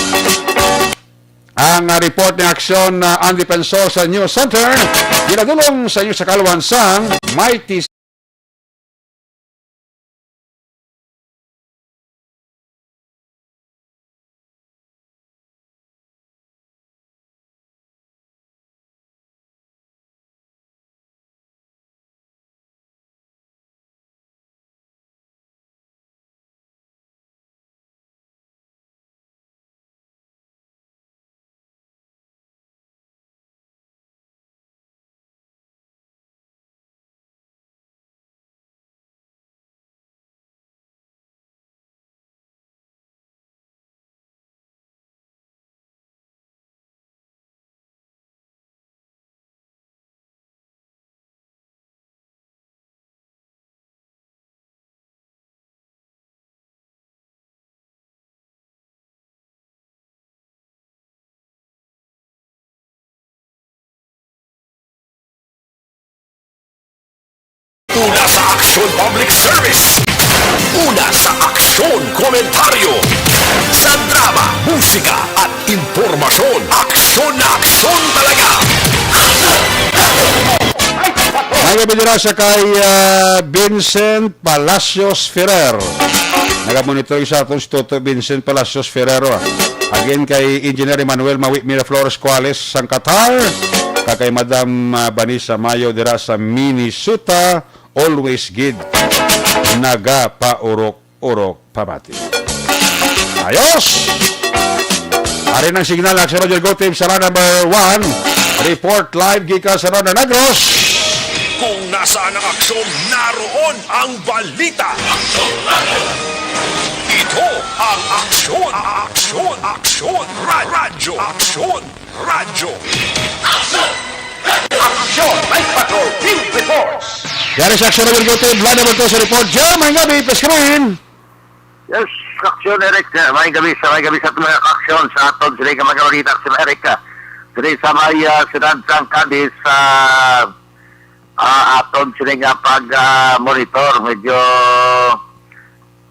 A: Ang report ng Aksyon ang Defensor sa News Center, ginadulong sa inyo sa Kalawansang Mighty
B: Una sa Aksyon Public Service. Una sa Aksyon Komentaryo. Sa drama, musika at impormasyon. Aksyon na aksyon talaga.
A: May kabidira siya kay Vincent Palacios Ferrer. Nagamonitor sa atong Toto Vincent Palacios Ferrero. Again kay Engineer Emmanuel Mawi Miraflores Cuales sang Qatar. Kay Madam Vanessa Mayo dira sa Minnesota. Always good. Naga pa-urok-urok pamati. Ayos! Ari ng signal ng Aksyon Roger Go Team sa number 1. Report live gikan sa Ronda Negros.
B: Kung nasaan ang aksyon, naroon ang balita. Ito ang Aksyon, Aksyon, Aksyon, Radyo, Aksyon, Radyo.
E: Aksyon! Live Patrol Field Reports!
A: Yari sa Aksyon Roger Go Team. Line number 2 sa report. Diyan, may gabi, pa-screen.
C: Yes, Aksyon, Eric. May gabi sa mga aksyon sa aton. Sila ka magabalita sa Eric. Sila sa may sinansang kadis sa aton sila nga pag-monitor. Medyo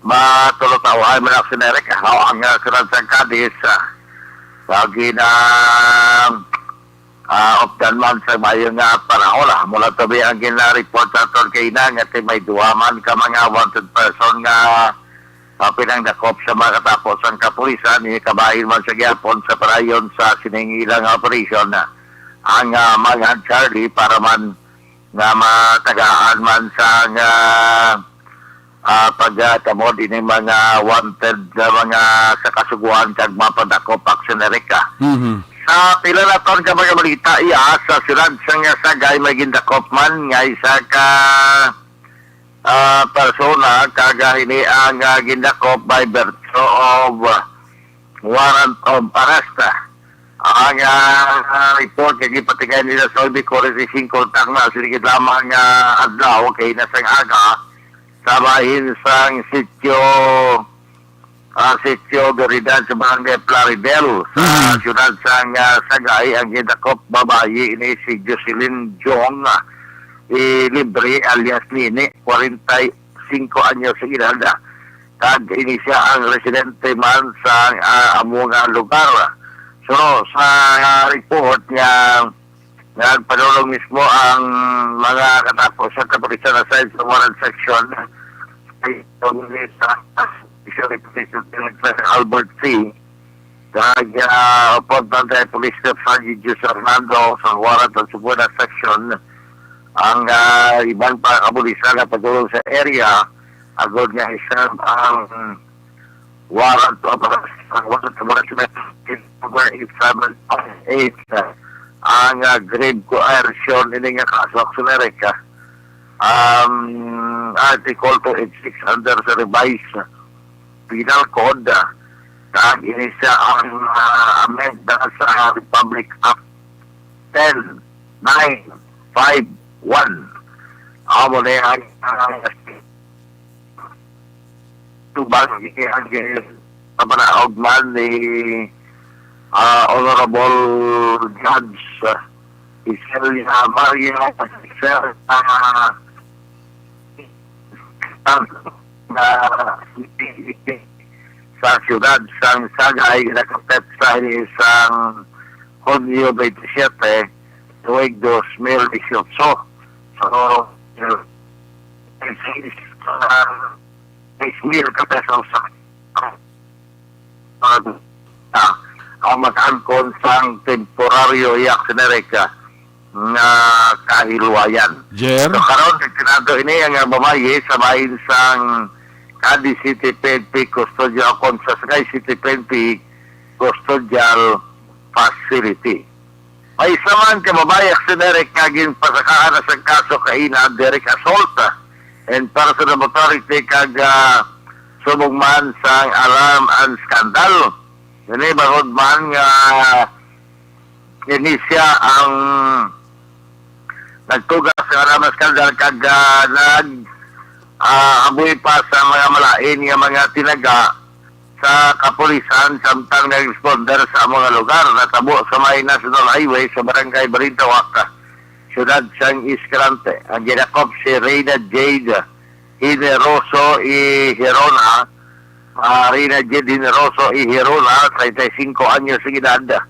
C: matulot-awahay mo na aksyon, Eric. Ang sinansang kadis lagi na optan man sa mayong panahon. Mula tabi ang gina-report sa aton kay na nga may duwaman ka mga wanted person nga pinangdakop sa mga katapos ang kapulisan, kabahin man sa gyapon sa parayon sa siningilang operation na ang mga Charlie para man nga matagaan man sa pagkamo din ng mga wanted mga sa kasuguan kag mapadakop aksyon Erika. Sa pila na taon ka mga balita sa sirad sa sagay may gindakop man nga isa ka persona kagahini ang gindakop by virtue of warrant of arrest. Ang report kay gipatigay nila sa Bicol 5 kontak na siligid lamang adlaw kay nasang aga sa bahin sang sitio Veridad sa barangay Plaridel sa syudad sang Sagay. Ang gindakop babayi ini si Jocelyn Jong libre alias Nini, 45 anyos sa edad. Kag ini siya ang residente man sa among lugar. So sa report niya nagpadulong mismo ang mga katapos sa kapulisan na sa warrant section ay sa Albert C. Kag upon Tantay Police Chief Sergeant Jus Hernando sa warrant at subunan section ang ibang kapulisan na patulong sa area agad nga isang ang warrant of arrest 8788 ang grave coercion ini nga kaso Aksyon Article 286 under the revised penal code kag ini siya ang amend sa Republic Act 10951 amo na ang tubang ang pamanaog man ni Honorable Judge Iselia Maria Sir sa siyudad sang Sagay nakapet sa isang Hunyo 27 tuwig 2018 so mil kapesos sa ang mag-angkon sang temporaryo Aksyon nga kahilwayan.
A: Jer?
C: So karon tinado ini ang babaye sa bahin sang Cadiz City PNP Custodial akon sa Sagay City PNP Custodial Facility. May isa man ka babae Aksyon kagin pasakaan na sa kaso kaina direct assault and personal authority kag subugman sang alarm and scandal. Ini bagod man nga inisya ang nagtugas sa alarm and scandal kag abuy pa sa mga malain nga mga tinaga sa kapulisan samtang nag-responder sa mga lugar natabo sa may National Highway sa Barangay Barintawak, Siyudad San Escalante. Ang ginakop si Reyna Jade Hineroso y Hirona, Reyna Jade Hineroso y Hirona, 35 anyos sa edad.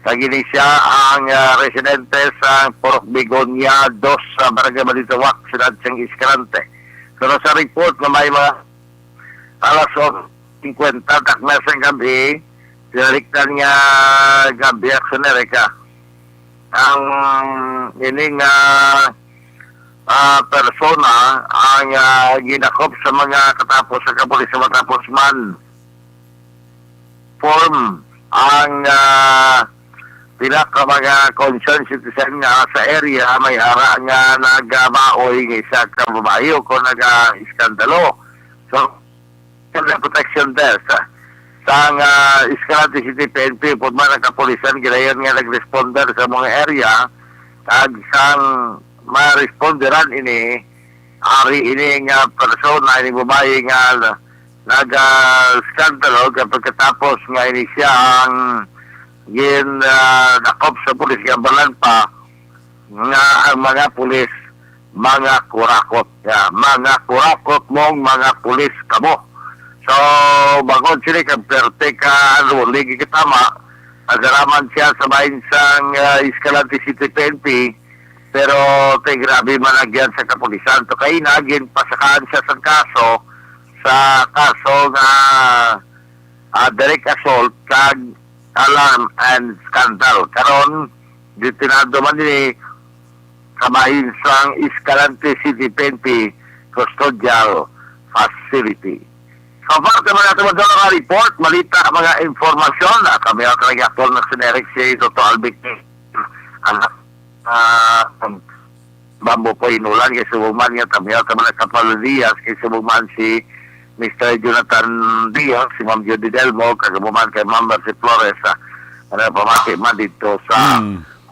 C: Kagini siya ang residente sa Porok Begonia 2 sa Barangay Barintawak, Siyudad San Escalante. Pero sa report na may mga alas 50 takmesang gabi, sinaliktan niya gabi Aksyon ang ining persona ang ginakop sa mga katapos sa kapulisan matapos man form ang pinaka mga concerned citizen nga sa area may ara nga nagabaoy ng isa ka babae o kung naga-iskandalo. So, protection desk sa Escalante City PNP po man nagkapulisan ginayon nga nag-responder sa mga area kag sang ma-responderan ini ari ini nga persona ini babae nga nag-skandalo kapag katapos nga ini siya ang nakop sa pulis gambalan pa nga ang mga pulis mga kurakot mong mga pulis kamo. So, bagod sila kaperte ka ligi kitama, agaraman siya sa bahin sang Escalante City PNP, pero te grabe managyan sa kapulisan. To kay nagin pasakaan siya sa kaso nga direct assault kag alarm and scandal. Karon ditinado man ni kabahin sang Escalante City PNP Custodial Facility. So far, naman natin magdala ng report, malita mga informasyon na kami ang karagaktor ng sinerik si Toto Albic anak Bambo po inulan kay subugman niya kami ang kapal Diaz kay subugman si Mr. Jonathan Diaz, si Ma'am Judy Delmo, kagabuman kay Ma'am Mercy Flores pamati man dito sa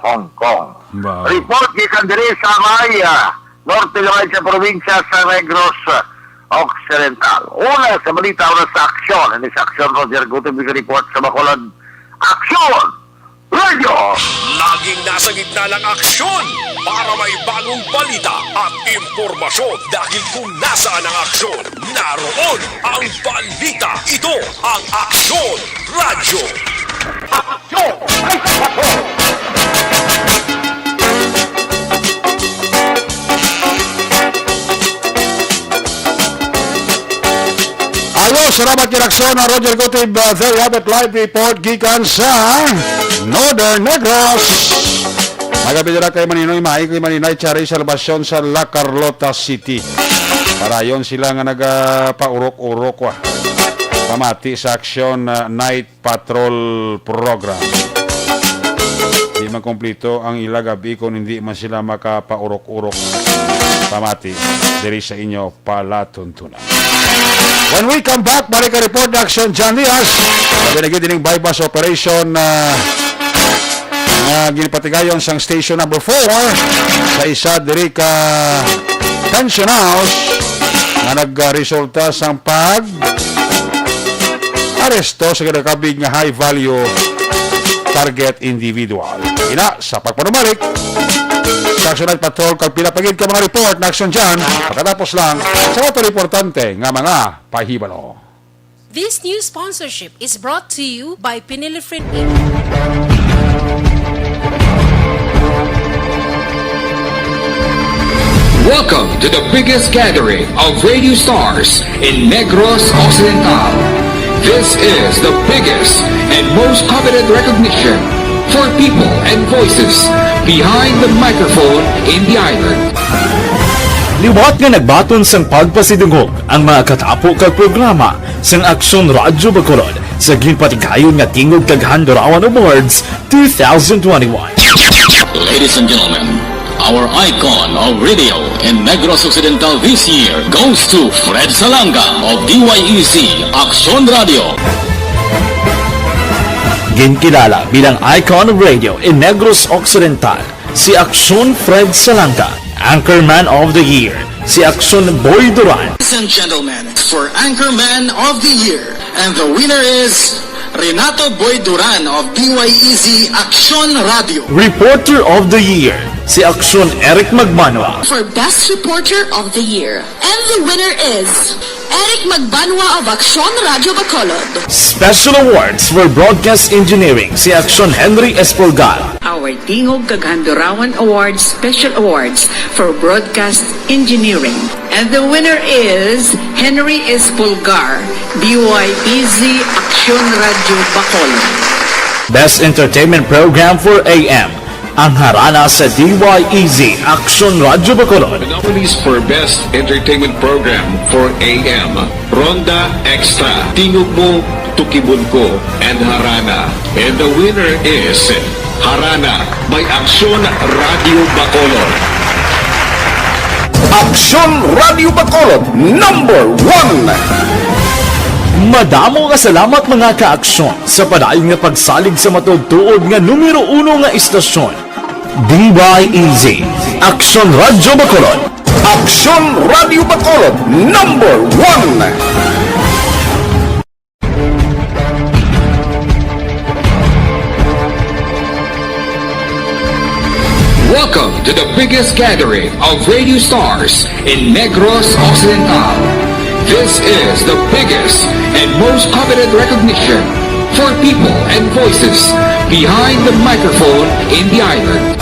C: Hong Kong.
A: Wow.
C: Report kay Kandiri sa Maya, Norte Lumay sa probinsya sa Negros Occidental. Una sa balita, una sa Aksyon. Ini sa Aksyon, Roger Guto, bigay report sa Bacolod. Aksyon! Radio!
B: Laging nasa gitna ng aksyon para may bagong balita at impormasyon dahil kung nasaan ang aksyon, naroon ang balita. Ito ang Aksyon Radio.
E: Aksyon! Ay, patrol!
A: Ayos salamat kay Aksyon na Roger Gotib. There you have it, live report gikan sa Northern Negros. Magabi dira kay Maninoy, kay Maninoy Chari Salvacion sa La Carlota City. Para yon sila nga nagapaurok-urok wa. Pamati sa Aksyon Night Patrol Program. Di man kompleto ang ilagabi kung hindi man sila makapaurok-urok. Pamati diri sa inyo palatuntunan. When we come back, balik ka report na Aksyon John Diaz. Sabi na gining bypass operation na ginipatigayon sang station number 4 sa isa diri ka pension house na nagresulta sang aresto sa kinakabig nga high value target individual. Ina sa pagpanumalik sa Aksyon Night Patrol kag pila pagid ka mga report na Aksyon dyan pagkatapos lang sa mga importante nga mga pahibalo.
H: This new sponsorship is brought to you by Pinilifrin Inc.
I: Welcome to the biggest gathering of radio stars in Negros Occidental. This is the biggest and most coveted recognition for people and voices behind the microphone in the island.
J: Liwat nga nagbaton sang pagpasidungog ang mga katapo kag programa sang Aksyon Radyo Bacolod sa ginpatigayon nga tingog kag Handurawan Awards 2021.
K: Ladies and gentlemen, our icon of radio in Negros Occidental this year goes to Fred Salanga of DYEC Aksyon Radio.
J: Ginkilala bilang icon of radio in Negros Occidental, si Aksyon Fred Salanga. Anchorman of the Year, si Aksyon Boy Duran.
K: Ladies and gentlemen, for Anchorman of the Year, and the winner is Renato Boy Duran of DYEC Aksyon Radio.
J: Reporter of the Year, si Aksyon Eric Magbanua.
L: For Best Reporter of the Year, and the winner is Eric Magbanua of Aksyon Radio Bacolod.
J: Special Awards for Broadcast Engineering, si Aksyon Henry Espolgar.
M: Our Tingog kag Handurawan Awards Special Awards for Broadcast Engineering. And the winner is Henry Espolgar, DYEC Aksyon Radio Bacolod.
J: Best Entertainment Program for AM, ang harana sa DYEZ Aksyon Radio Bacolod.
B: The nominees for Best Entertainment Program for AM, Ronda Extra, Tingog Mo, Tukibon Ko, and Harana. And the winner is Harana by Aksyon Radio Bacolod.
E: Aksyon Radio Bacolod, number 1!
J: Madamo nga salamat mga ka-aksyon sa padayon nga pagsalig sa matudtuod nga numero 1 nga istasyon. DYEZ Aksyon Radio Bacolod.
E: Aksyon Radio Bacolod, number 1!
I: Welcome to the biggest gathering of radio stars in Negros Occidental. This is the biggest and most coveted recognition for people and voices behind the microphone in the island.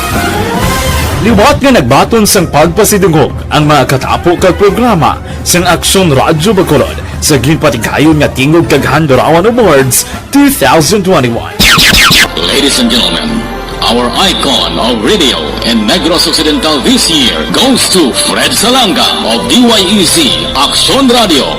J: Liwat nga nagbaton sang pagpasidungog ang mga katapo kag programa sang Aksyon Radyo Bacolod sa ginpatigayon nga tingog kag Handurawan Awards 2021.
K: Ladies and gentlemen, our icon of radio in Negros Occidental this year goes to Fred Salanga of DYEC Aksyon Radio.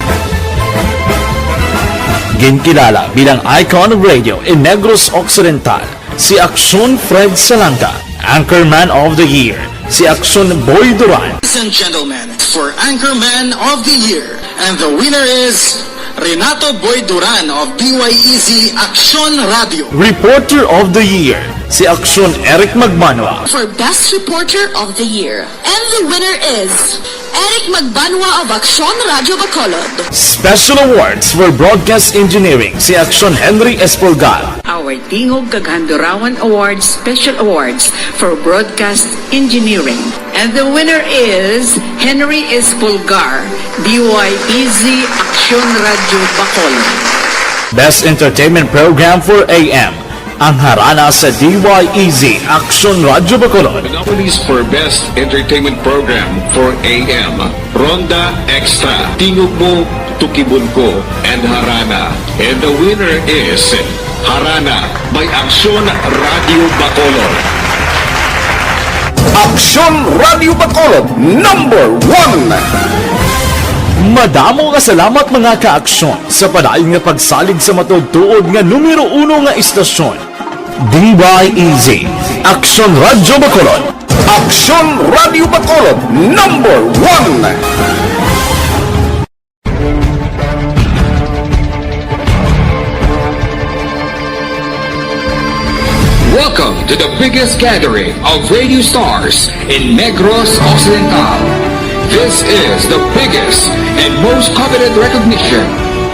J: Ginkilala bilang icon of radio in Negros Occidental, si Aksyon Fred Salanga. Anchorman of the Year, si Aksyon Boy Duran.
K: Ladies and gentlemen, for Anchorman of the Year, and the winner is Renato Boy Duran of DYEC Aksyon Radio.
J: Reporter of the Year, si Aksyon Eric Magbanua.
L: For Best Reporter of the Year, and the winner is Eric Magbanua of Aksyon Radio Bacolod.
J: Special Awards for Broadcast Engineering, si Aksyon Henry Espolgar.
M: Our Tingog kag Handurawan Awards Special Awards for Broadcast Engineering. And the winner is Henry Espolgar, DYEZ Aksyon Radio Bacolod.
J: Best Entertainment Program for AM, ang harana sa DYEZ Aksyon Radio Bacolod.
B: The nominees for Best Entertainment Program for AM, Ronda Extra, Tingog Mo,
I: Tukibunko, and Harana. And the winner is Harana by Aksyon Radio Bacolod.
E: Aksyon Radio Bacolod number 1.
J: Madamo nga salamat mga ka-aksyon sa padayon nga pagsalig sa matugtuod nga numero 1 nga istasyon. DYEZ, Aksyon Radio Bacolod.
E: Aksyon Radio Bacolod number 1.
I: Welcome to the biggest gathering of radio stars in Negros Occidental. This is the biggest and most coveted recognition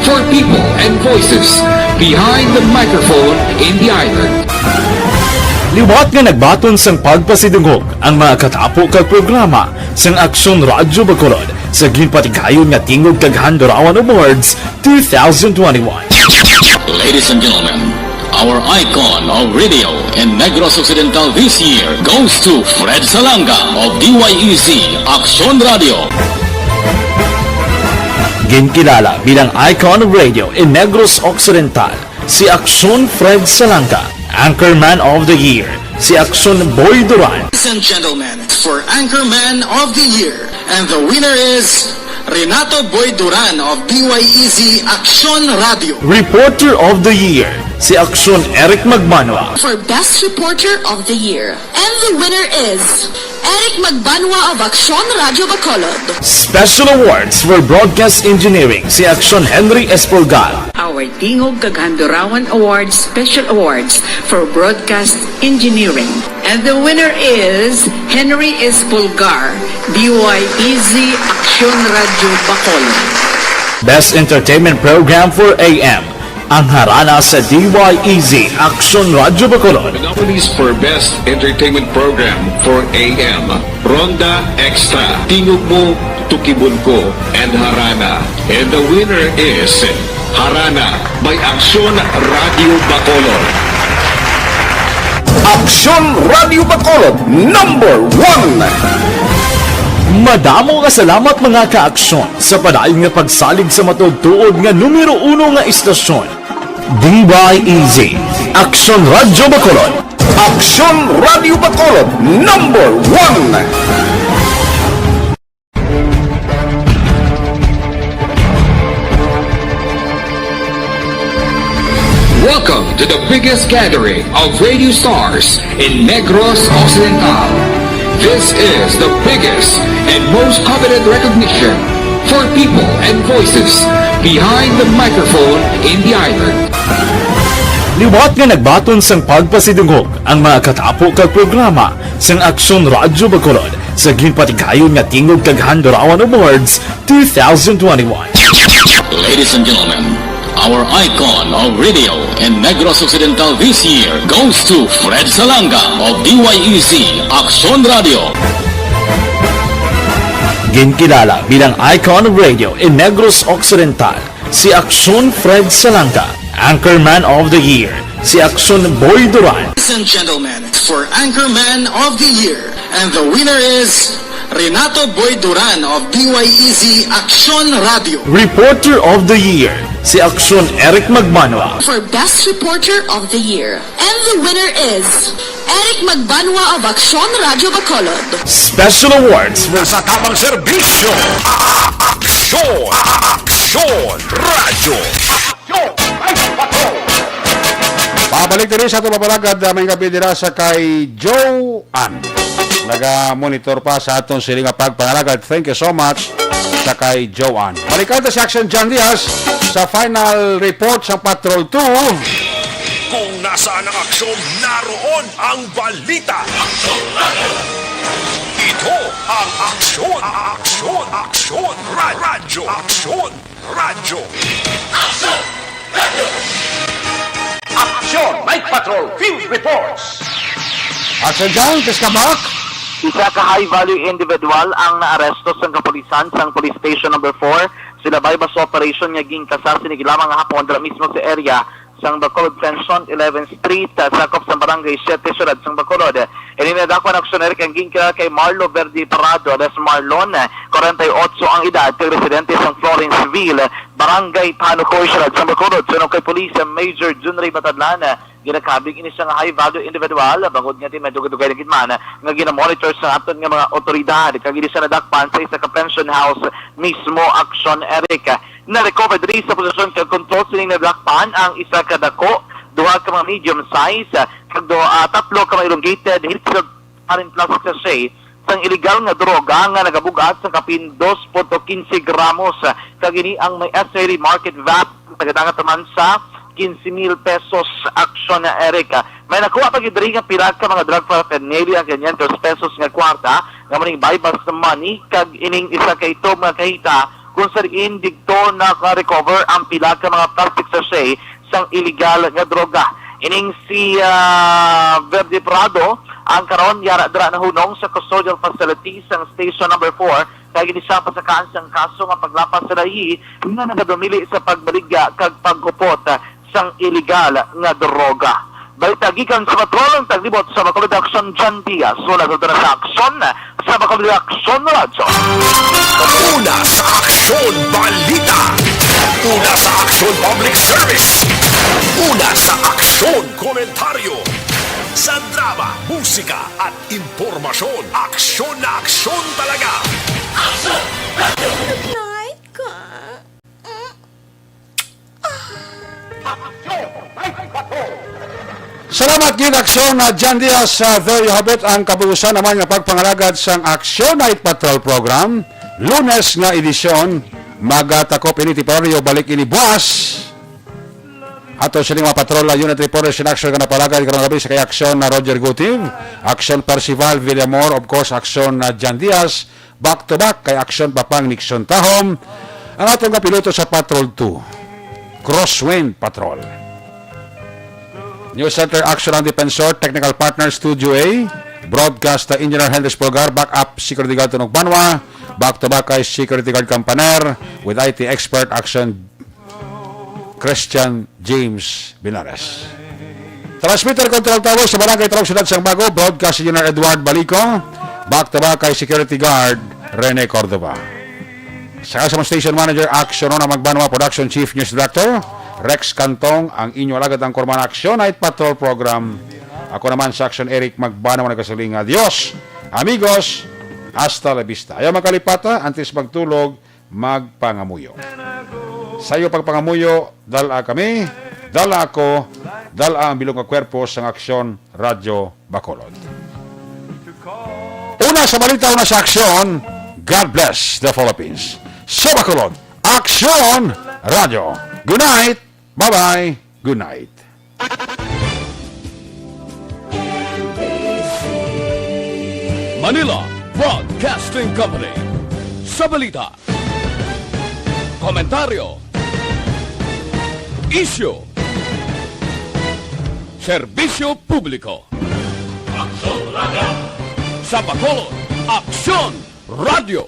I: for people and voices behind the microphone in the island.
J: Liwat nga nagbaton sang pagpasidungog ang mga katapo kag programa sang Aksyon Radio Bacolod sa ginpatigayon nga tingog kag Handorawan Awards 2021.
K: Ladies and gentlemen, our icon of radio in Negros Occidental this year goes to Fred Salanga of DYEZ Aksyon Radio.
J: Ginkilala bilang icon of radio in Negros Occidental, si Aksyon Fred Salanga. Anchorman of the Year, si Aksyon Boy Duran.
K: Ladies and gentlemen, for Anchorman of the Year, and the winner is Renato Boy Duran of DYEZ Aksyon Radio.
J: Reporter of the Year, si Aksyon Eric Magbanua.
L: For Best Reporter of the Year. And the winner is Eric Magbanua of Aksyon Radio Bacolod.
J: Special Awards for Broadcast Engineering, si Aksyon Henry Espolgar.
M: Our Tingog Kaghandurawan Awards Special Awards for Broadcast Engineering. And the winner is Henry Espolgar, DYEZ Aksyon Radio Bacolod.
J: Best Entertainment Program for AM, ang harana sa DYEZ Aksyon Radio Bacolod.
I: The nominees for Best Entertainment Program for AM, Ronda Extra, Tingog Mo, Tukibunko, and Harana. And the winner is Harana by Aksyon Radio Bacolod.
E: Aksyon Radio Bacolod number 1.
J: Madamo nga salamat mga ka-aksyon sa padayon nga pagsalig sa matugtuod nga numero 1 nga istasyon. DYEZ, Aksyon Radio Bacolod.
E: Aksyon Radio Bacolod number 1.
I: Welcome to the biggest gathering of radio stars in Negros Occidental. This is the biggest and most coveted recognition for people and voices behind the microphone in the island.
J: Liwat nga nagbaton sang pagpasidungog ang mga katapo kag programa sang Aksyon Radio Bacolod sa ginpatigayon nga tingog kag Handorawan Awards 2021.
K: Ladies and gentlemen, our icon of radio in Negros Occidental this year goes to Fred Salanga of DYEZ Aksyon Radio.
J: Ginkilala bilang icon of radio in Negros Occidental, si Aksyon Fred Salanga. Anchorman of the Year, si Aksyon Boy Duran.
K: Ladies and gentlemen, for Anchorman of the Year, and the winner is Renato Boy Duran of DYEZ Aksyon Radio.
J: Reporter of the Year, si Aksyon Eric Magbanua.
L: For Best Reporter of the Year. And the winner is Eric Magbanua of Aksyon Radio Bacolod.
J: Special Awards for
B: Sa tamang serbisyo, Aksyon! Aksyon! Radyo!
A: Pabalik na rin sa itong mabalagad may gabi nila sa kay Joanne. Naga-monitor pa sa atong silinga pagpangalagad. Thank you so much sa kay Joanne. Balikan na si Aksyon John Diaz sa final report sa Patrol 2.
B: Kung nasaan ang aksyon, naroon ang balita. Ito ang Aksyon! Aksyon! Aksyon! Radyo! Aksyon! Radyo!
E: Aksyon Night Patrol Field Reports.
A: Aksyon John, tis ka back?
C: Isa ka high-value individual ang naaresto sa kapulisan sa Police Station number 4. Sila bay bas operation nga ging kasar sinigilamang nga hapon dra mismo sa area sang Bacolod Pension 11th Street, sakop sa Barangay 7 Syudad sang Bacolod. Ininadakwan aksyon Eric ang ginkilala kay Marlo Verde Parado alias Marlon, 48 ang edad, kay residente sang Florenceville, Barangay Panucoy Syudad sang Bacolod. Sunod kay Police Major Junray Batadlan, ginakabig ini siyang high value individual bangod nga medyo dugay na gitman nga ginamonitor sa aton nga mga otoridad kag ini siya nadakpan sa isa ka pension house mismo Aksyon Eric. Na-recover diri sa posisyon kag control sining nadakpan ang isa ka dako, duha ka mga medium size kag tatlo ka mga elongated hitsog parin plastic sachet sang illegal nga droga nga nagabugat sa kapin 2.15 gramos kag ini ang may estimated market value tagadangat naman sa 15,000 pesos Aksyon na Eric. May nakuha pag idri nga pila ka mga drug paraphernalia ganyan 2 pesos nga kwarta nga maning buybacks ng money kag ining isa kay ito mga kahita kung sa rin digto naka-recover ang pila ka mga plastic sachet sang illegal nga droga. Ining si Verde Prado ang karon yara dra na hunong sa custodial facility sang station number 4 kaya gini siya pasakaan siyang kaso nga paglapas sa lahi nga nagadumili sa pagbaligya kag pagkupot sang illegal nga droga. Balita gikan sa patrolong taglibot sa Bacolod Aksyon John Diaz. Wala sa sa Aksyon sa Bacolod Aksyon Radio.
B: Una sa Aksyon Balita. Una sa Aksyon Public Service. Una sa Aksyon Komentaryo. Sa drama, musika at impormasyon. Aksyon na aksyon talaga. Aksyon!
L: Night ka.
A: Salamat gid Aksyon na John Diaz. There you have it ang kabuusan naman nga pagpangalagad sang Aksyon Night Patrol Program. Lunes nga edisyon, magatakop ini tiparyo balik ini buwas. Ato sining mga patrola unit reporters in action nga napalagad karon gabi sa kay Aksyon na Roger Gutiv, Aksyon Percival Villamor, of course Aksyon na John Diaz, back to back kay Aksyon Papang Nixon Tahom. Ang atong kapiloto sa Patrol 2, Crosswind Patrol. News Center Action ang Defensor, Technical Partner Studio A, Broadcast Engineer Hendrix Pulgar, Backup Security Guard Tunog Banwa, back to back kay Security Guard Campaner, with IT Expert Action Christian James Binares. Transmitter Control Tower sa Barangay Tarong Syudad sang Bago, Broadcast Engineer Edward Balico, back to back kay Security Guard Rene Cordova. Sa kasama Station Manager Aksyon na MagbanuaNo Production Chief News Director Rex Cantong, ang inyo alagad ang Korman Aksyon Night Patrol Program. Ako naman sa Aksyon Eric MagbanuaNo nagkasaling adios, amigos, hasta la vista. Ayaw makalipata, antes magtulog, magpangamuyo. Sa iyo pagpangamuyo, dala kami, dala ako, dala ang bilong kwerpo sa Aksyon Radio Bacolod. Una sa balita, una sa Aksyon, God bless the Philippines. Sa Bacolod, Aksyon Radio. Good night. Bye-bye. Good night.
I: Manila Broadcasting Company. Sa balita, komentaryo, issue, serbisyo publiko. Aksyon Radio. Sa Bacolod, Aksyon Radio.